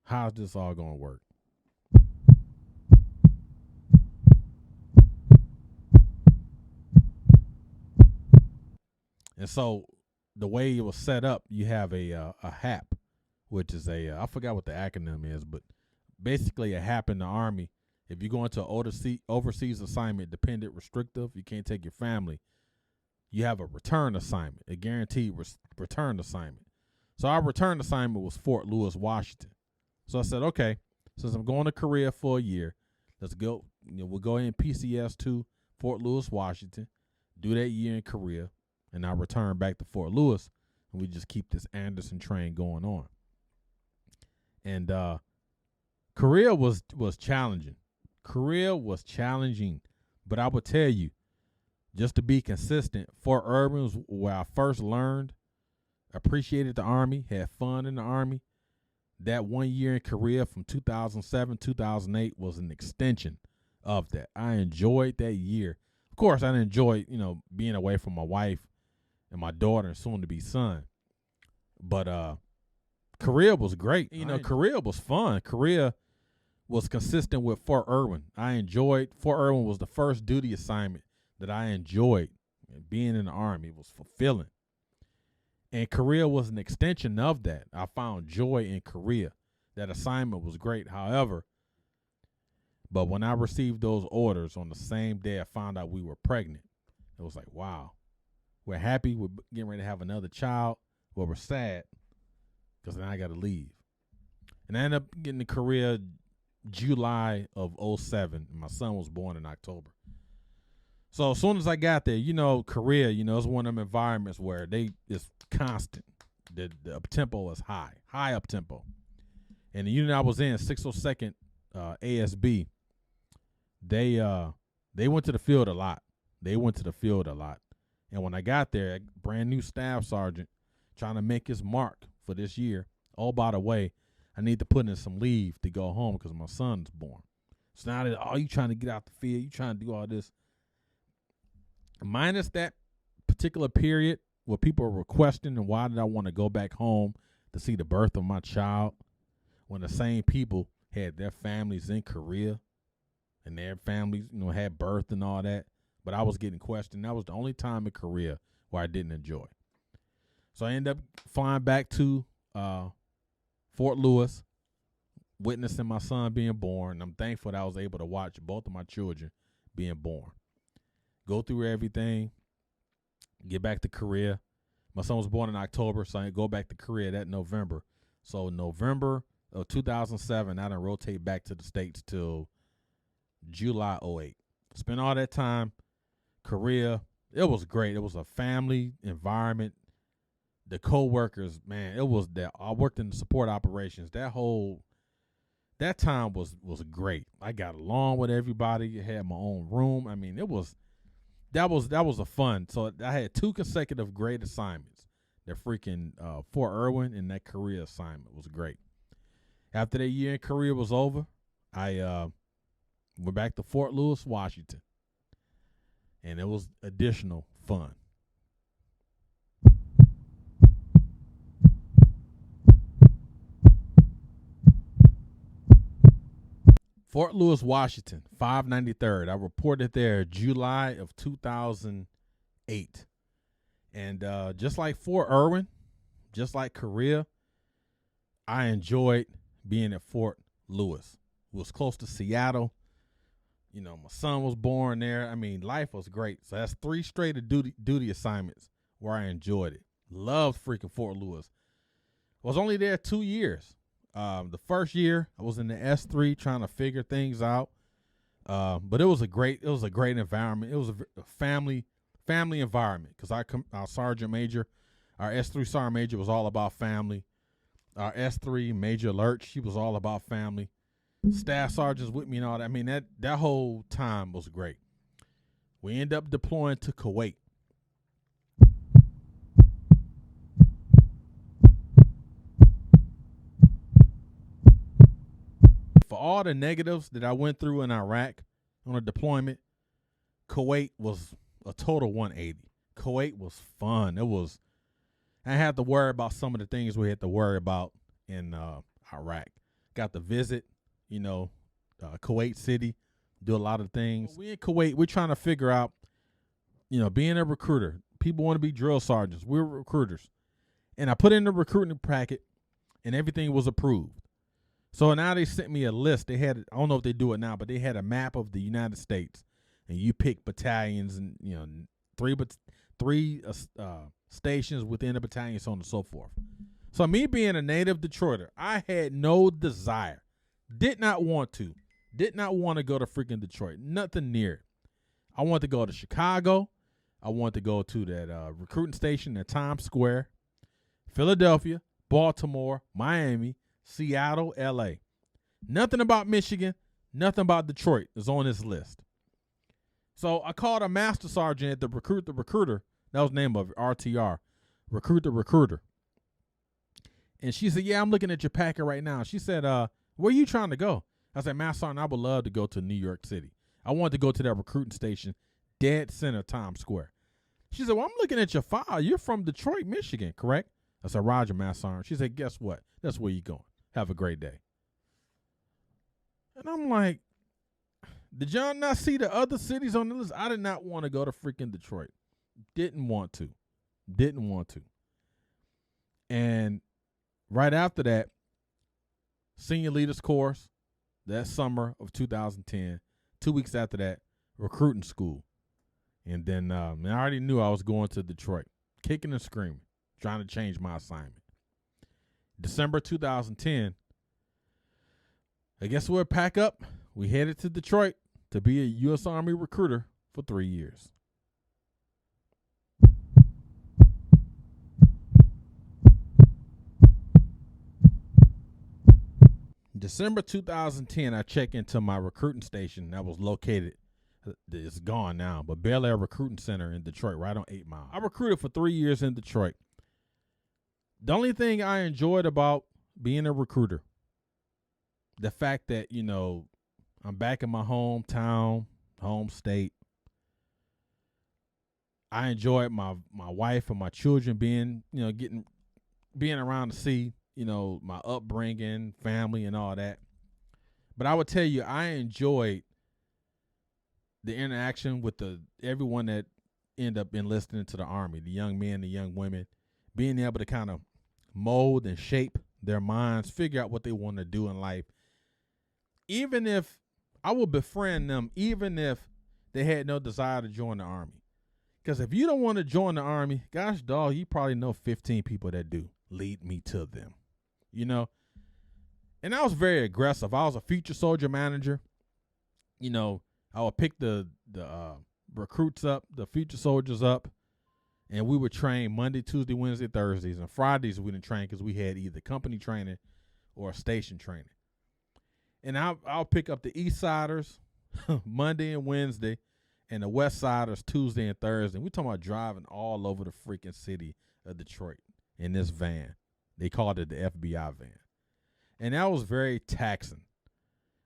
How's this all going to work? And so the way it was set up, you have a HAP, which is I forgot what the acronym is, but basically a HAP in the Army. If you go into an overseas assignment, dependent restrictive, you can't take your family, you have a return assignment, a guaranteed return assignment. So our return assignment was Fort Lewis, Washington. So I said, okay, since I'm going to Korea for a year, let's go. We'll go in PCS to Fort Lewis, Washington, do that year in Korea, and I'll return back to Fort Lewis, and we just keep this Anderson train going on. And Korea was challenging. But I would tell you, just to be consistent, Fort Irwin was where I first learned, appreciated the Army, had fun in the Army. That 1 year in Korea from 2007, 2008 was an extension of that. I enjoyed that year. Of course, I enjoyed, being away from my wife and my daughter and soon-to-be son. But Korea was great. Korea was fun. Korea was consistent with Fort Irwin. I enjoyed. Fort Irwin was the first duty assignment that I enjoyed. Being in the Army was fulfilling. And Korea was an extension of that. I found joy in Korea. That assignment was great. However, but when I received those orders on the same day I found out we were pregnant, it was like, wow. We're happy we're getting ready to have another child, but we're sad because then I got to leave. And I ended up getting to Korea July of '07. My son was born in October. So as soon as I got there, Korea, it's one of them environments where it's constant. The up tempo is high up tempo. And the unit I was in, 602nd ASB, they went to the field a lot. And when I got there, a brand new staff sergeant trying to make his mark for this year. Oh, by the way, I need to put in some leave to go home because my son's born. So now that, you trying to get out the field, you trying to do all this. Minus that particular period where people were questioning why did I want to go back home to see the birth of my child when the same people had their families in Korea and their families, had birth and all that. But I was getting questioned. That was the only time in Korea where I didn't enjoy. So I ended up flying back to Fort Lewis, witnessing my son being born. I'm thankful that I was able to watch both of my children being born. Go through everything, get back to Korea. My son was born in October, so I go back to Korea that November. So November of 2007, I didn't rotate back to the States till July 2008. Spent all that time, Korea. It was great. It was a family environment. The co-workers, man, it was that. I worked in the support operations. That time was great. I got along with everybody. I had my own room. I mean, that was a fun. So I had 2 consecutive great assignments. The freaking Fort Irwin and that Korea assignment was great. After that year in Korea was over, I went back to Fort Lewis, Washington, and it was additional fun. Fort Lewis, Washington, 593rd. I reported there July of 2008. And just like Fort Irwin, just like Korea, I enjoyed being at Fort Lewis. It was close to Seattle. My son was born there. I mean, life was great. So that's 3 straight duty assignments where I enjoyed it. Loved freaking Fort Lewis. I was only there 2 years. The first year I was in the S3 trying to figure things out. But it was a great environment. It was a family environment because our sergeant major, our S3 sergeant major was all about family. Our S3 Major Lurch, she was all about family. Staff sergeants with me and all that. I mean, that whole time was great. We ended up deploying to Kuwait. For all the negatives that I went through in Iraq on a deployment, Kuwait was a total 180. Kuwait was fun. I had to worry about some of the things we had to worry about in Iraq. Got to visit, Kuwait City, do a lot of things. We in Kuwait, we're trying to figure out, being a recruiter. People want to be drill sergeants. We're recruiters. And I put in the recruiting packet, and everything was approved. So now they sent me a list. They had, I don't know if they do it now, but they had a map of the United States, and you pick battalions and three stations within the battalion, so on and so forth. So me being a native Detroiter, I had no desire, did not want to go to freaking Detroit, nothing near it. I wanted to go to Chicago. I wanted to go to that recruiting station at Times Square, Philadelphia, Baltimore, Miami, Seattle, L.A. Nothing about Michigan, nothing about Detroit is on this list. So I called a master sergeant at the recruiter. That was the name of it, RTR, Recruit the Recruiter. And she said, yeah, I'm looking at your packet right now. She said, where are you trying to go? I said, Master Sergeant, I would love to go to New York City. I wanted to go to that recruiting station, dead center, Times Square. She said, well, I'm looking at your file. You're from Detroit, Michigan, correct? I said, Roger, Master Sergeant. She said, guess what? That's where you're going. Have a great day. And I'm like, did y'all not see the other cities on the list? I did not want to go to freaking Detroit. Didn't want to. And right after that, senior leaders course, that summer of 2010, 2 weeks after that, recruiting school. And then I already knew I was going to Detroit, kicking and screaming, trying to change my assignment. December 2010, I guess we'll pack up. We headed to Detroit to be a U.S. Army recruiter for 3 years. December 2010, I checked into my recruiting station that was located, it's gone now, but Bel Air Recruiting Center in Detroit, right on 8 Mile. I recruited for 3 years in Detroit. The only thing I enjoyed about being a recruiter, the fact that, you know, I'm back in my hometown, home state. I enjoyed my wife and my children being, you know, being around to see, you know, my upbringing, family, and all that. But I would tell you, I enjoyed the interaction with everyone that ended up enlisting into the Army, the young men, the young women, being able to kind of mold and shape their minds, figure out what they want to do in life. Even if I would befriend them, even if they had no desire to join the Army. Because if you don't want to join the Army, gosh, dog, you probably know 15 people that do. Lead me to them, you know. And I was very aggressive. I was a future soldier manager. You know, I would pick the recruits up, the future soldiers up, and we would train Monday, Tuesday, Wednesday, Thursdays, and Fridays we didn't train because we had either company training or station training. And I'll pick up the East Siders Monday and Wednesday, and the West Siders Tuesday and Thursday. We're talking about driving all over the freaking city of Detroit in this van. They called it the FBI van. And that was very taxing.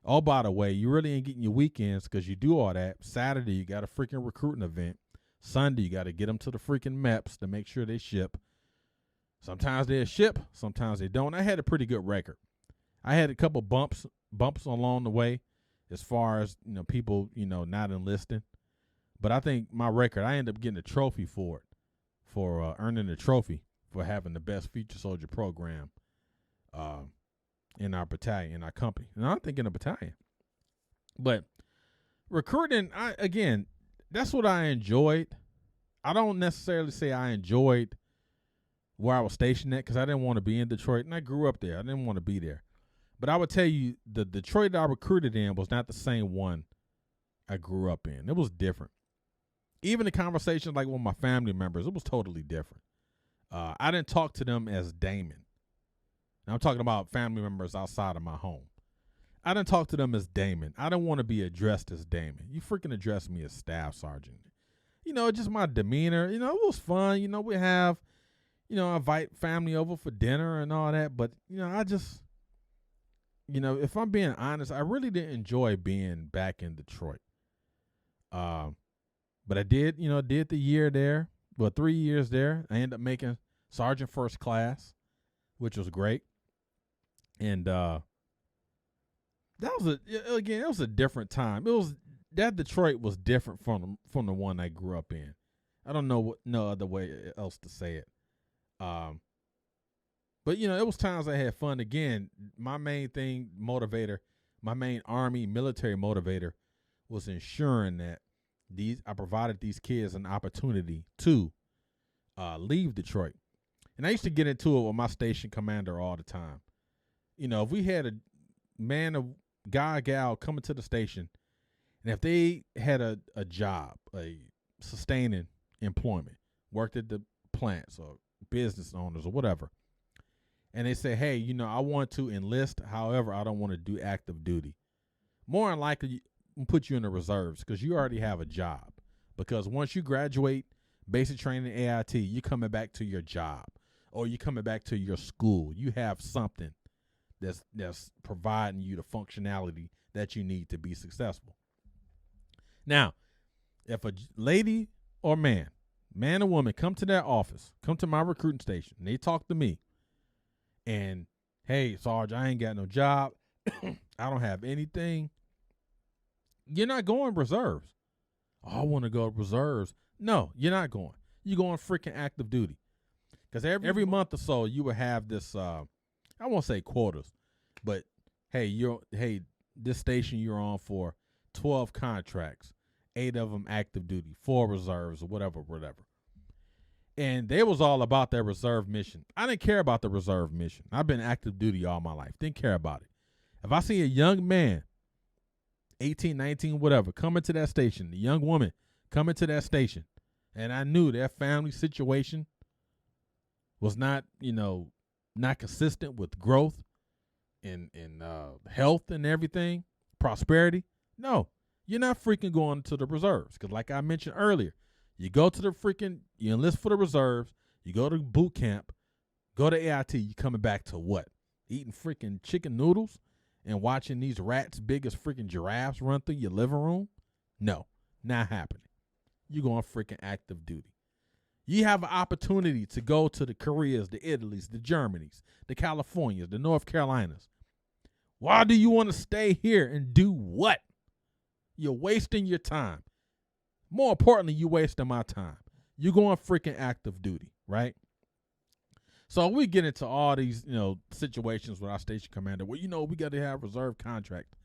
Oh, by the way, you really ain't getting your weekends because you do all that. Saturday, you got a freaking recruiting event. Sunday, you got to get them to the freaking MEPS to make sure they ship. Sometimes they'll ship, sometimes they don't. I had a pretty good record. I had a couple bumps along the way as far as, you know, people, you know, not enlisting. But I think my record, I ended up getting a trophy for it, for earning a trophy for having the best future soldier program in our battalion, in our company. And I'm thinking a battalion. But recruiting, again, that's what I enjoyed. I don't necessarily say I enjoyed where I was stationed at because I didn't want to be in Detroit, and I grew up there. I didn't want to be there. But I would tell you, the Detroit that I recruited in was not the same one I grew up in. It was different. Even the conversations like with my family members, it was totally different. I didn't talk to them as Damon. Now I'm talking about family members outside of my home. I didn't talk to them as Damon. I didn't want to be addressed as Damon. You freaking address me as Staff Sergeant. You know, just my demeanor. You know, it was fun. You know, we have, you know, invite family over for dinner and all that. But, you know, I just, you know, if I'm being honest, I really didn't enjoy being back in Detroit. But I did, you know, did the year there. Well, 3 years there. I ended up making Sergeant First Class, which was great. And that was it was a different time. That Detroit was different from the one I grew up in. I don't know no other way else to say it. But you know, it was times I had fun. Again, my main motivator, my main Army military motivator was ensuring that I provided these kids an opportunity to leave Detroit. And I used to get into it with my station commander all the time. You know, if we had a man, a guy, gal coming to the station, and if they had a job, a sustaining employment, worked at the plants or business owners or whatever, and they say, hey, you know, I want to enlist, however, I don't want to do active duty. More than likely, put you in the reserves because you already have a job. Because once you graduate basic training AIT, you're coming back to your job or you're coming back to your school. You have something that's providing you the functionality that you need to be successful. Now, if a lady or man or woman come to their office, come to my recruiting station, and they talk to me, and, hey, Sarge, I ain't got no job. I don't have anything. You're not going reserves. Oh, I want to go reserves. No, you're not going. You're going freaking active duty. Because every month or so, you will have this, I won't say quotas, but, hey, this station you're on for 12 contracts, 8 of them active duty, 4 reserves, or whatever. And they was all about their reserve mission. I didn't care about the reserve mission. I've been active duty all my life. Didn't care about it. If I see a young man, 18, 19, whatever, coming to that station, the young woman coming to that station, and I knew their family situation was not, not consistent with growth and health and everything, prosperity, no, you're not freaking going to the reserves. Because like I mentioned earlier, you go to you enlist for the reserves, you go to boot camp, go to AIT, you coming back to what? Eating freaking chicken noodles and watching these rats big as freaking giraffes run through your living room? No, not happening. You're going freaking active duty. You have an opportunity to go to the Koreas, the Italys, the Germanys, the Californias, the North Carolinas. Why do you want to stay here and do what? You're wasting your time. More importantly, you're wasting my time. You're going freaking active duty, right? So we get into all these, situations with our station commander where, we got to have reserve contract.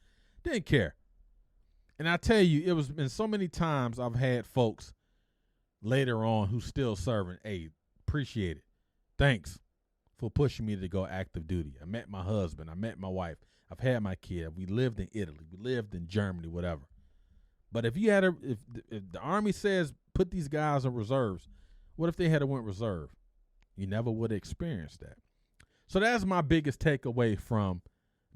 Didn't care. And I tell you, it was been so many times I've had folks later on who still serving. Hey, appreciate it. Thanks for pushing me to go active duty. I met my husband. I met my wife. I've had my kid. We lived in Italy. We lived in Germany, whatever. But if you had if the Army says put these guys in reserves, what if they had went reserve? You never would have experienced that. So that's my biggest takeaway from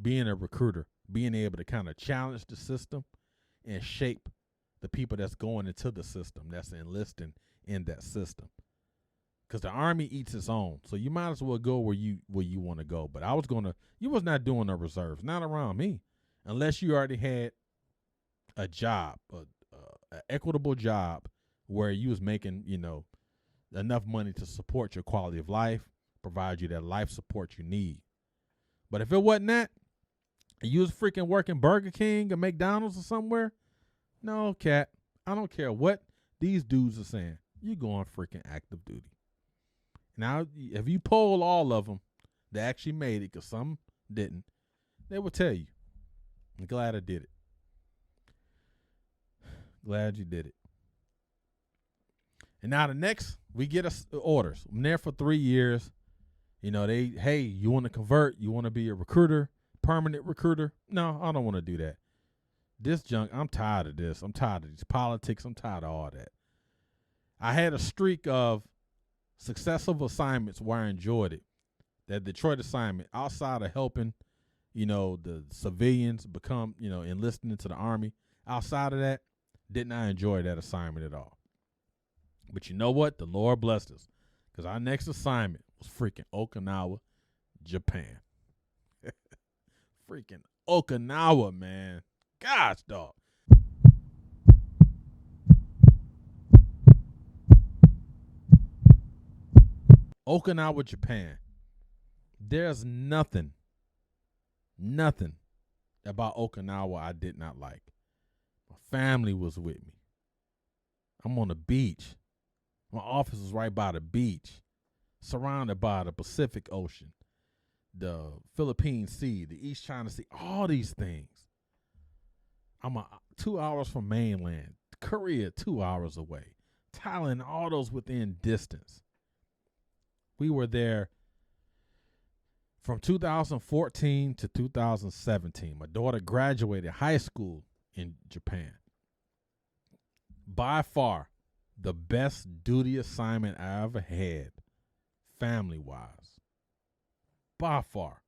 being a recruiter, being able to kind of challenge the system and shape the people that's going into the system, that's enlisting in that system. Because the Army eats its own, so you might as well go where you want to go. But you was not doing no reserves, not around me, unless you already had a job, an equitable job where you was making, enough money to support your quality of life, provide you that life support you need. But if it wasn't that, and you was freaking working Burger King or McDonald's or somewhere, no, cat, I don't care what these dudes are saying. You going freaking active duty. Now, if you poll all of them that actually made it, because some didn't, they will tell you. I'm glad I did it. Glad you did it. And now the next, we get us orders. I'm there for 3 years. Hey, you want to convert? You want to be a recruiter, permanent recruiter? No, I don't want to do that. This junk, I'm tired of this. I'm tired of these politics. I'm tired of all that. I had a streak of successful assignments where I enjoyed it. That Detroit assignment, outside of helping, the civilians become, enlisting into the Army, outside of that, didn't I enjoy that assignment at all. But you know what? The Lord blessed us, because our next assignment was freaking Okinawa, Japan. Freaking Okinawa, man. Gosh, dog. Okinawa, Japan. There's nothing about Okinawa I did not like. My family was with me. I'm on the beach. My office is right by the beach, surrounded by the Pacific Ocean, the Philippine Sea, the East China Sea, all these things. I'm 2 hours from mainland. Korea, 2 hours away. Thailand, all those within distance. We were there from 2014 to 2017. My daughter graduated high school in Japan. By far, the best duty assignment I ever had, family-wise. By far.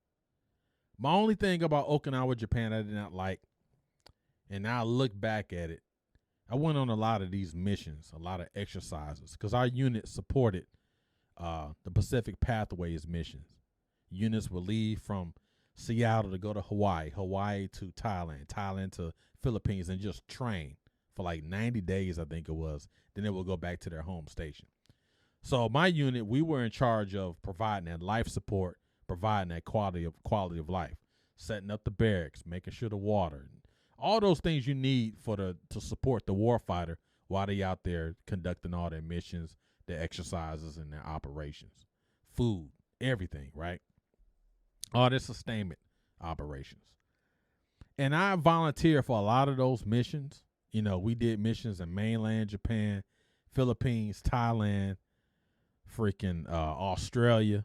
My only thing about Okinawa, Japan, I did not like, and now I look back at it, I went on a lot of these missions, a lot of exercises, because our unit supported the Pacific Pathways missions. Units would leave from Seattle to go to Hawaii, Hawaii to Thailand, Thailand to Philippines, and just train for like 90 days, I think it was. Then they would go back to their home station. So my unit, we were in charge of providing that life support, providing that quality of life, setting up the barracks, making sure the water, all those things you need to support the warfighter while they out there conducting all their missions, their exercises, and their operations. Food, everything, right? All their sustainment operations. And I volunteered for a lot of those missions. We did missions in mainland Japan, Philippines, Thailand, freaking Australia,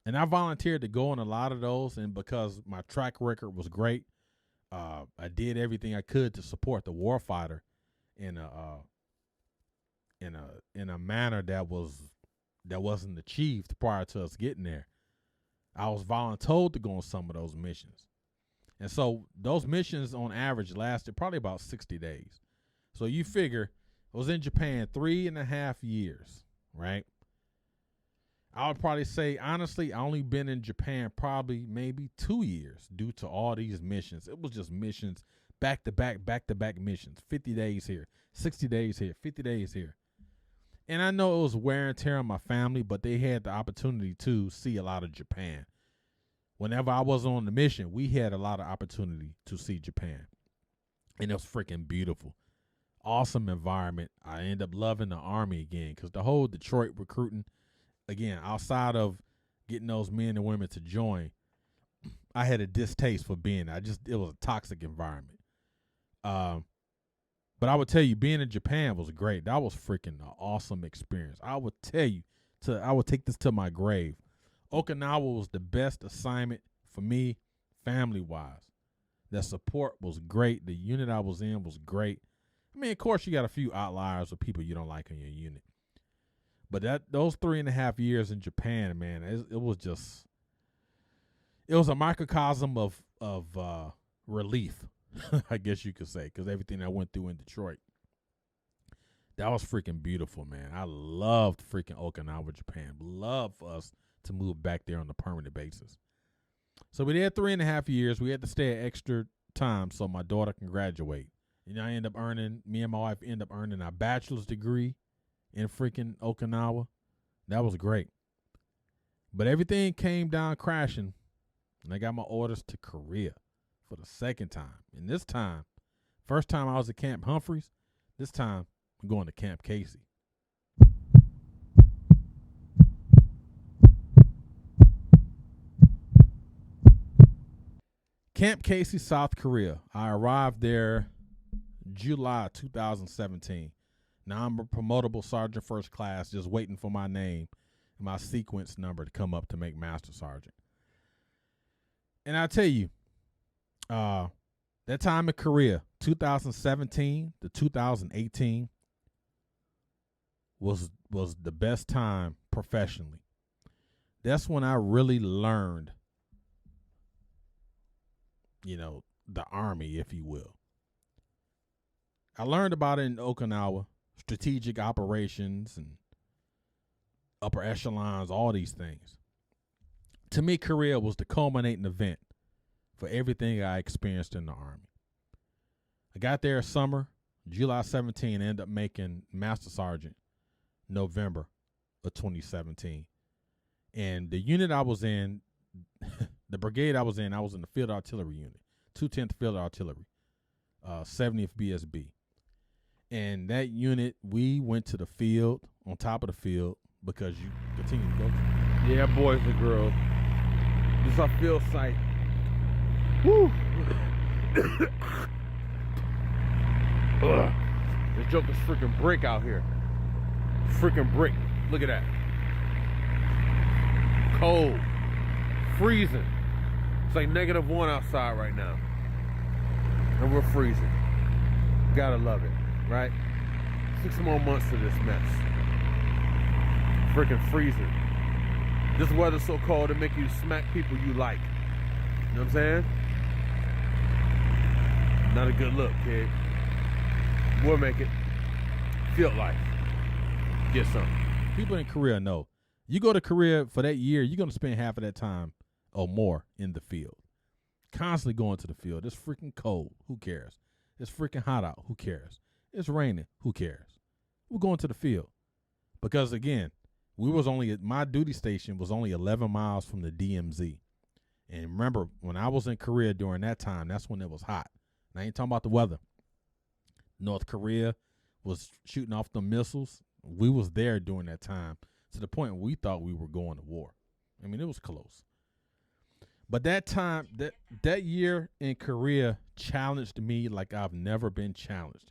And I volunteered to go on a lot of those, and because my track record was great, I did everything I could to support the warfighter in a manner that wasn't achieved prior to us getting there. I was voluntold to go on some of those missions. And so those missions on average lasted probably about 60 days. So you figure I was in Japan 3.5 years, right? I would probably say, honestly, I only been in Japan probably maybe 2 years due to all these missions. It was just missions, back to back missions, 50 days here, 60 days here, 50 days here. And I know it was wear and tear on my family, but they had the opportunity to see a lot of Japan. Whenever I was on the mission, we had a lot of opportunity to see Japan. And it was freaking beautiful. Awesome environment. I ended up loving the Army again because the whole Detroit recruiting, again, outside of getting those men and women to join, I had a distaste for being there. It was a toxic environment. But I would tell you, being in Japan was great. That was freaking an awesome experience. I would tell you, I would take this to my grave. Okinawa was the best assignment for me, family-wise. The support was great. The unit I was in was great. I mean, of course, you got a few outliers of people you don't like in your unit. But those 3.5 years in Japan, man, it was a microcosm of relief, I guess you could say, because everything I went through in Detroit. That was freaking beautiful, man. I loved freaking Okinawa, Japan. Love for us to move back there on a permanent basis. So we did 3.5 years. We had to stay an extra time so my daughter can graduate. Me and my wife end up earning our bachelor's degree in freaking Okinawa. That was great. But everything came down crashing, and I got my orders to Korea for the second time. And this time, first time I was at Camp Humphreys, this time I'm going to Camp Casey. Camp Casey, South Korea. I arrived there July 2017. Now I'm a promotable sergeant first class, just waiting for my name and my sequence number to come up to make master sergeant. And I tell you, that time in Korea, 2017 to 2018, was the best time professionally. That's when I really learned, the Army, if you will. I learned about it in Okinawa, strategic operations and upper echelons, all these things. To me, Korea was the culminating event for everything I experienced in the Army. I got there summer, July 17, ended up making Master Sergeant November of 2017. And the unit I was in, the brigade I was in the Field Artillery Unit, 210th Field Artillery, 70th BSB. And that unit, we went to the field, on top of the field, because you continue to go to. Yeah, boys and girls. This is our field site. Woo! This joker's freaking brick out here. Freaking brick. Look at that. Cold. Freezing. It's like -1 outside right now. And we're freezing. Gotta love it, right? 6 more months of this mess. Freaking freezing. This weather's so cold to make you smack people you like. You know what I'm saying? Not a good look, kid. We'll make it. Field life. Get some. People in Korea know. You go to Korea for that year, you're going to spend half of that time or more in the field. Constantly going to the field. It's freaking cold. Who cares? It's freaking hot out. Who cares? It's raining. Who cares? We're going to the field. Because, again, my duty station was only 11 miles from the DMZ. And remember, when I was in Korea during that time, that's when it was hot. And I ain't talking about the weather. North Korea was shooting off the missiles. We was there during that time to the point where we thought we were going to war. I mean, it was close. But that time, that year in Korea challenged me like I've never been challenged.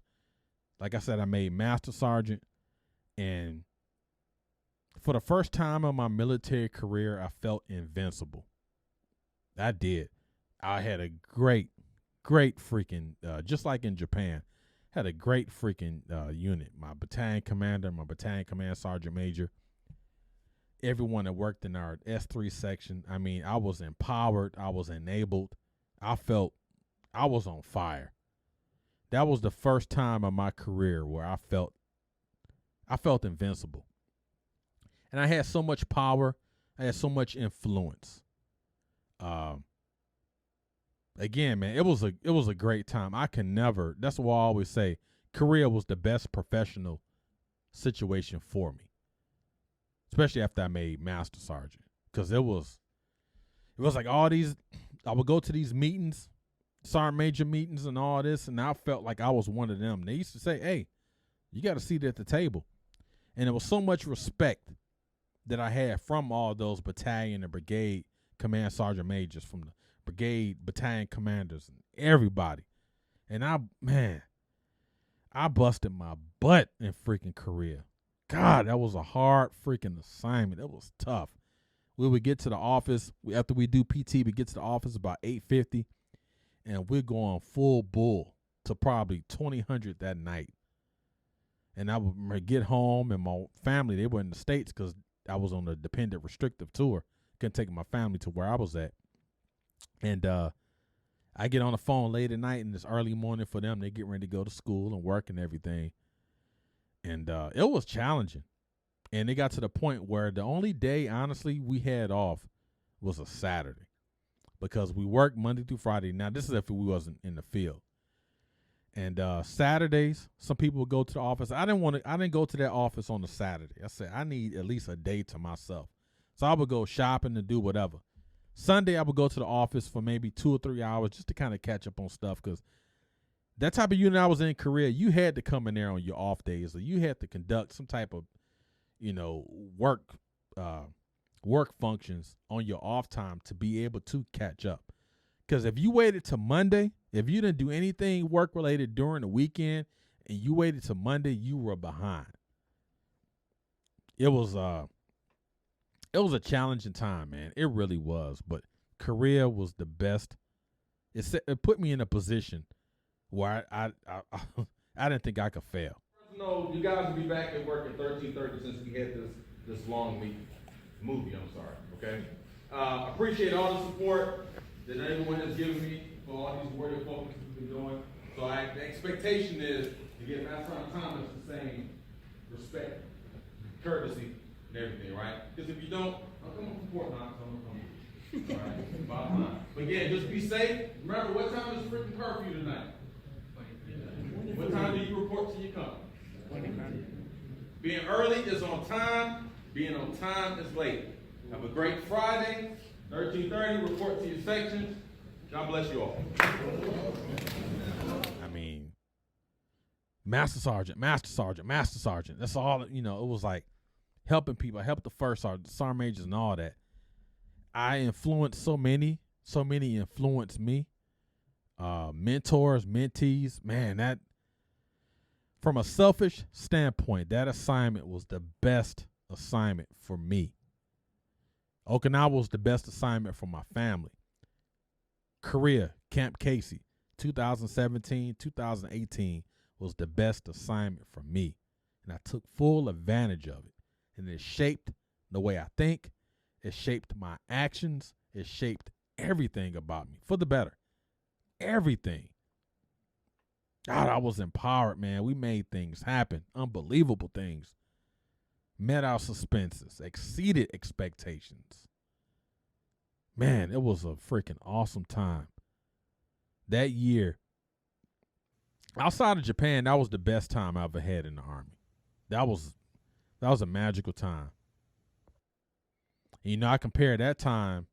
Like I said, I made Master Sergeant, and for the first time in my military career, I felt invincible. I did. I had a great freaking, just like in Japan, had a great freaking unit. My battalion commander, my battalion command sergeant major, everyone that worked in our S3 section. I mean, I was empowered. I was enabled. I felt I was on fire. That was the first time in my career where I felt invincible. And I had so much power. I had so much influence. Again, man, it was a great time. I can never, that's why I always say Korea was the best professional situation for me. Especially after I made Master Sergeant. Because it was like all these, I would go to these meetings, Sergeant Major meetings and all this, and I felt like I was one of them. They used to say, hey, you got a seat at the table. And there was so much respect that I had from all those battalion and brigade command sergeant majors, from the brigade battalion commanders and everybody. And I busted my butt in freaking Korea. God, that was a hard freaking assignment. It was tough. We would get to the office after we do PT. We get to the office about 8:50, and we're going full bull to probably 2000 that night. And I would get home, and my family, they were in the States because I was on a dependent restrictive tour. Couldn't take my family to where I was at. And I get on the phone late at night, and it's early morning for them. They get ready to go to school and work and everything. And it was challenging. And it got to the point where the only day, honestly, we had off was a Saturday, because we worked Monday through Friday. Now, this is if we wasn't in the field. And Saturdays, some people would go to the office. I didn't go to that office on a Saturday. I said, I need at least a day to myself. So I would go shopping and do whatever. Sunday, I would go to the office for maybe 2 or 3 hours just to kind of catch up on stuff, because that type of unit I was in Korea, you had to come in there on your off days, or you had to conduct some type of, work functions on your off time to be able to catch up. Because if you waited till Monday, if you didn't do anything work related during the weekend and you waited till Monday, you were behind. It was a challenging time, man. It really was. But Korea was the best. It put me in a position where I didn't think I could fail. No, you guys will be back at work at 13:30 since we had this long movie. I'm sorry. Okay. Appreciate all the support that everyone has given me for all these warrior focuses we've been doing. So the expectation is to get Master Thomas the same respect, courtesy, and everything, right? Because if you don't, I'll come on support now. All right, bottom line. But again, just be safe. Remember, what time is freaking curfew tonight? What time do you report to your company? Being early is on time. Being on time is late. Have a great Friday. 13:30, report to your sections. God bless you all. I mean, Master Sergeant. That's all, it was like helping people. I helped the first sergeant, sergeant majors and all that. I influenced so many influenced me. Mentors, mentees, man, that from a selfish standpoint, that assignment was the best assignment for me. Okinawa was the best assignment for my family. Korea, Camp Casey, 2017, 2018 was the best assignment for me. And I took full advantage of it. And it shaped the way I think. It shaped my actions. It shaped everything about me for the better. Everything. God, I was empowered, man. We made things happen. Unbelievable things. Met our suspenses. Exceeded expectations. Man, it was a freaking awesome time. That year, outside of Japan, that was the best time I ever had in the Army. That was a magical time. And, I compare that time.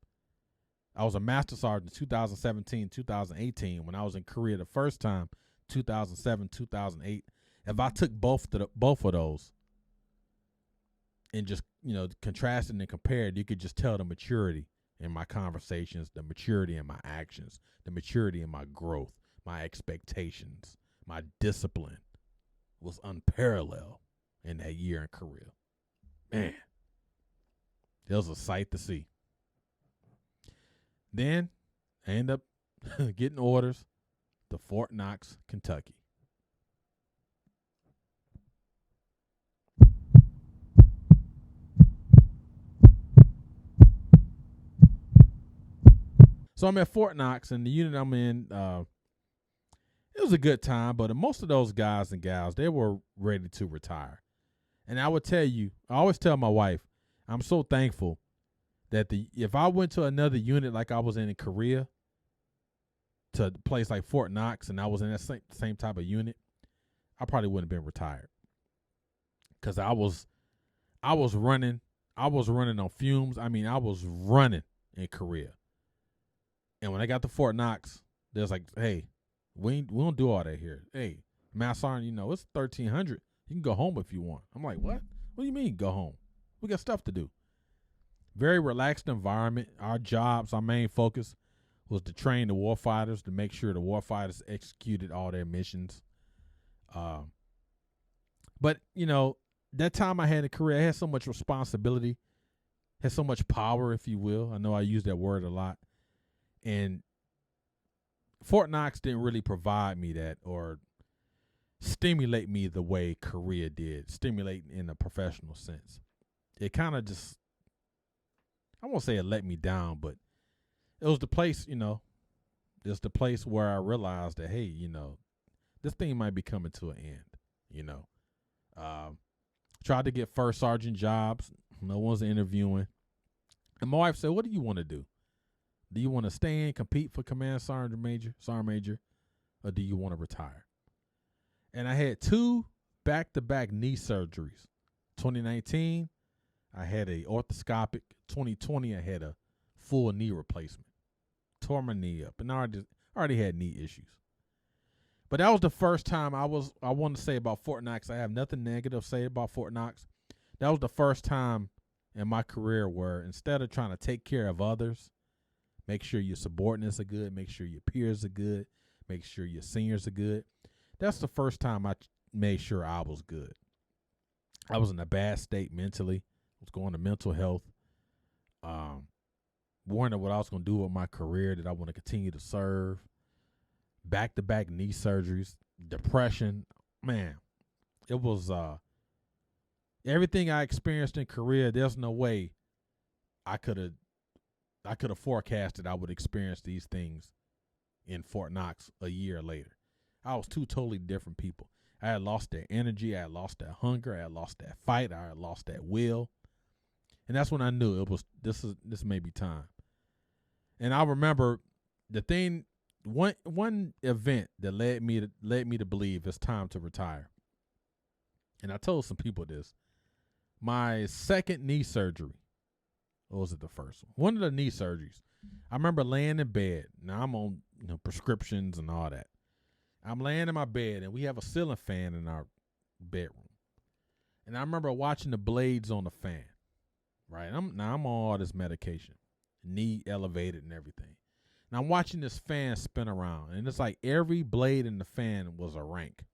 I was a Master Sergeant 2017, 2018. When I was in Korea the first time, 2007, 2008. If I took both of those and just, contrasted and compared, you could just tell the maturity in my conversations, the maturity in my actions, the maturity in my growth, my expectations, my discipline was unparalleled in that year in Korea. Man, It was a sight to see. Then I end up getting orders to Fort Knox, Kentucky. So I'm at Fort Knox, and the unit I'm in, it was a good time, but most of those guys and gals, they were ready to retire. And I would tell you, I always tell my wife, I'm so thankful that if I went to another unit like I was in Korea, to a place like Fort Knox, and I was in that same type of unit, I probably wouldn't have been retired. Because I was running on fumes. I mean, I was running in Korea. And when I got to Fort Knox, there's like, hey, we don't do all that here. Hey, Master Sergeant, you know, it's 1300. You can go home if you want. I'm like, what? What do you mean go home? We got stuff to do. Very relaxed environment. Our jobs, our main focus was to train the warfighters, to make sure the warfighters executed all their missions. But, you know, that time I had a career, I had so much responsibility, had so much power, if you will. I know I use that word a lot. And Fort Knox didn't really provide me that or stimulate me the way Korea did, stimulate in a professional sense. It kind of just, I won't say it let me down, but it was the place, you know, it's the place where I realized that, hey, you know, this thing might be coming to an end, you know. Tried to get first sergeant jobs. No one's interviewing. And my wife said, what do you want to do? Do you want to stay in, compete for command sergeant major, or do you want to retire? And I had 2 back-to-back knee surgeries. 2019, I had a orthoscopic. 2020, I had a full knee replacement. Tore my knee up, and I already had knee issues. But that was the first time I want to say about Fort Knox. I have nothing negative to say about Fort Knox. That was the first time in my career where instead of trying to take care of others, make sure your subordinates are good, make sure your peers are good, make sure your seniors are good. That's the first time I made sure I was good. I was in a bad state mentally. I was going to mental health. Wondering what I was going to do with my career. Did I want to continue to serve? Back-to-back knee surgeries, depression. Man, it was everything I experienced in Korea. There's no way I could have forecasted I would experience these things in Fort Knox a year later. I was 2 totally different people. I had lost that energy. I had lost that hunger. I had lost that fight. I had lost that will. And that's when I knew this may be time. And I remember the thing, one event that led me to believe it's time to retire. And I told some people this. My second knee surgery, or was it the first one? One of the knee surgeries. I remember laying in bed. Now I'm on prescriptions and all that. I'm laying in my bed, and we have a ceiling fan in our bedroom. And I remember watching the blades on the fan. Right, I'm on all this medication, knee elevated and everything. And I'm watching this fan spin around, and it's like every blade in the fan was a rank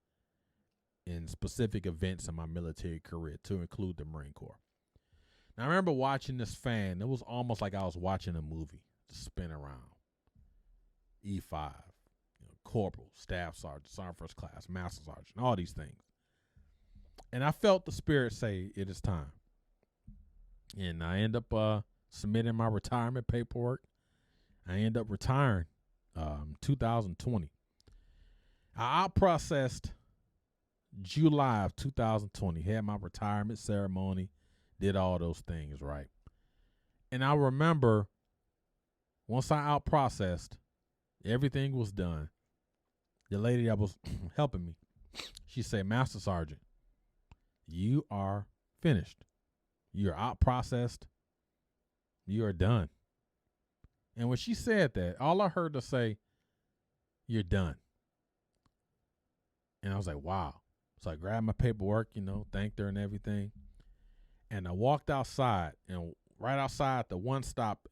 in specific events in my military career, to include the Marine Corps. Now, I remember watching this fan. It was almost like I was watching a movie, just spin around. E5, corporal, staff sergeant, sergeant first class, master sergeant, all these things. And I felt the spirit say, it is time. And I end up submitting my retirement paperwork. I end up retiring 2020. I out-processed July of 2020. Had my retirement ceremony. Did all those things, right? And I remember once I out-processed, everything was done. The lady that was helping me, she said, Master Sergeant, you are finished. You're out-processed. You are done. And when she said that, all I heard her say, you're done. And I was like, wow. So I grabbed my paperwork, thanked her and everything. And I walked outside, and right outside the one stop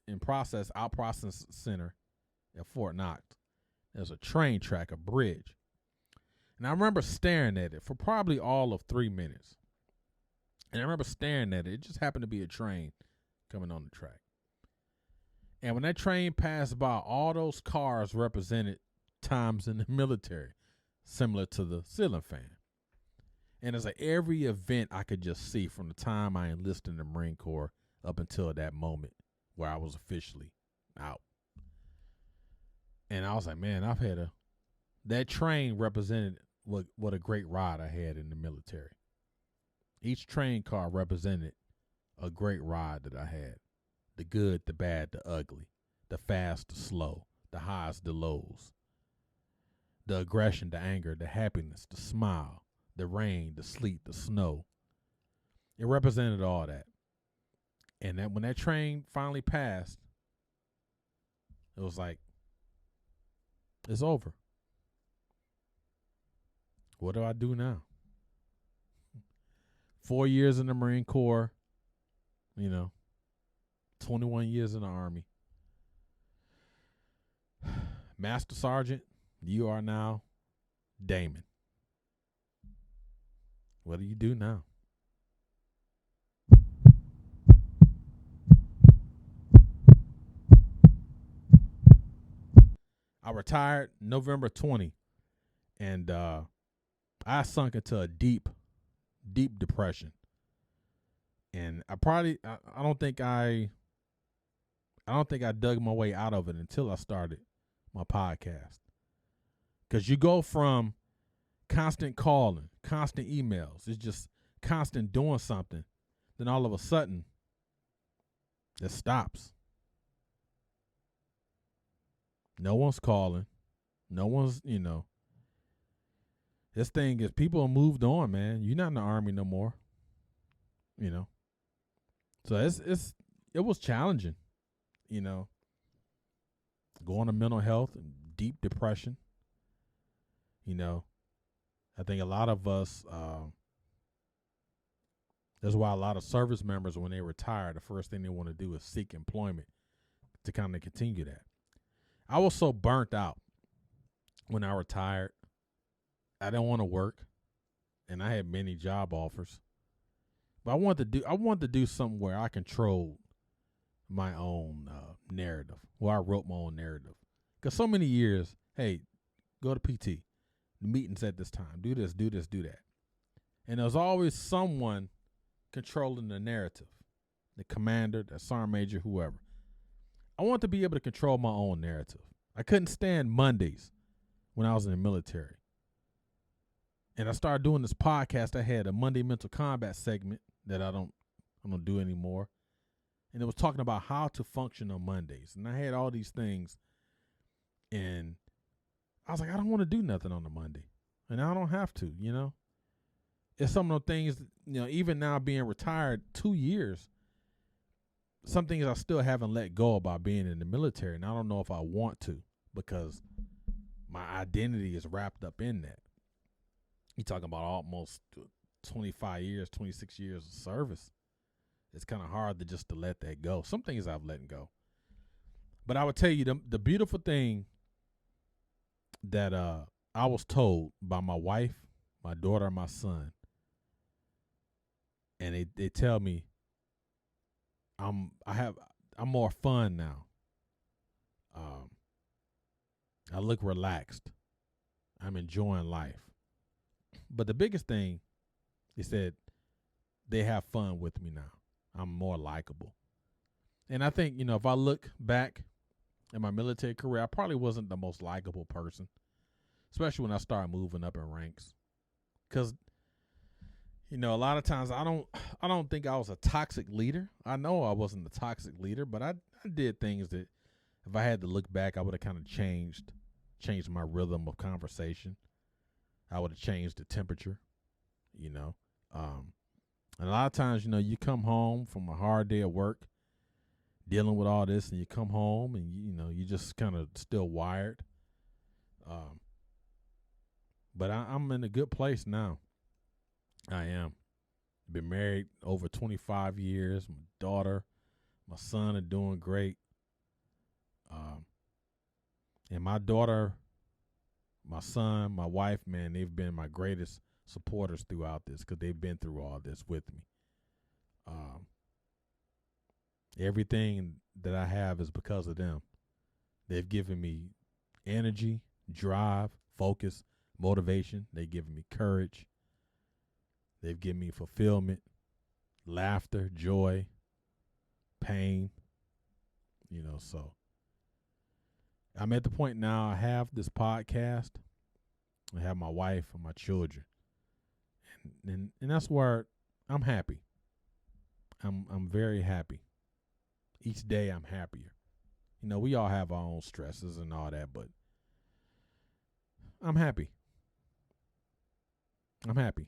out-process center at Fort Knox, there's a train track, a bridge. And I remember staring at it for probably all of 3 minutes. And I remember staring at it. It just happened to be a train coming on the track. And when that train passed by, all those cars represented times in the military, similar to the ceiling fan. And it's like every event I could just see from the time I enlisted in the Marine Corps up until that moment where I was officially out. And I was like, man, that train represented what a great ride I had in the military. Each train car represented a great ride that I had. The good, the bad, the ugly, the fast, the slow, the highs, the lows, the aggression, the anger, the happiness, the smile, the rain, the sleet, the snow. It represented all that. And when that train finally passed, it was like, it's over. What do I do now? 4 years in the Marine Corps, 21 years in the Army. Master Sergeant, you are now Damon. What do you do now? I retired November 20, and I sunk into a deep depression. And I don't think I dug my way out of it until I started my podcast. Because you go from constant calling, constant emails, it's just constant doing something. Then all of a sudden, it stops. No one's calling. No one's, This thing is, people have moved on, man. You're not in the Army no more. So it was challenging, going to mental health and deep depression. I think a lot of us, that's why a lot of service members, when they retire, the first thing they want to do is seek employment to kind of continue that. I was so burnt out when I retired. I didn't want to work, and I had many job offers. But I wanted to do something where I controlled my own narrative, where I wrote my own narrative. Because so many years, hey, go to PT, the meetings at this time, do this, do that. And there's always someone controlling the narrative, the commander, the sergeant major, whoever. I want to be able to control my own narrative. I couldn't stand Mondays when I was in the military. And I started doing this podcast. I had a Monday Mental Combat segment that I don't do anymore. And it was talking about how to function on Mondays. And I had all these things. And I was like, I don't want to do nothing on a Monday. And I don't have to, It's some of the things, even now being retired 2 years, some things I still haven't let go about being in the military. And I don't know if I want to, because my identity is wrapped up in that. You talking about almost 25 years, 26 years of service. It's kind of hard to let that go. Some things I've let go. But I would tell you the beautiful thing that I was told by my wife, my daughter, and my son. And they tell me I'm more fun now. I look relaxed. I'm enjoying life. But the biggest thing is that they have fun with me now. I'm more likable. And I think, if I look back at my military career, I probably wasn't the most likable person, especially when I started moving up in ranks. Because, a lot of times I don't think I was a toxic leader. I know I wasn't a toxic leader, but I did things that if I had to look back, I would have kind of changed my rhythm of conversation. I would have changed the temperature, And a lot of times, you come home from a hard day of work, dealing with all this, and you come home and, you just kind of still wired. But I'm in a good place now. I am. Been married over 25 years. My daughter, my son are doing great. And my daughter, my son, my wife, man, they've been my greatest supporters throughout this because they've been through all this with me. Everything that I have is because of them. They've given me energy, drive, focus, motivation. They've given me courage. They've given me fulfillment, laughter, joy, pain. You know, so I'm at the point now I have this podcast. I have my wife and my children. And that's where I'm happy. I'm very happy. Each day I'm happier. You know, we all have our own stresses and all that, but I'm happy. I'm happy.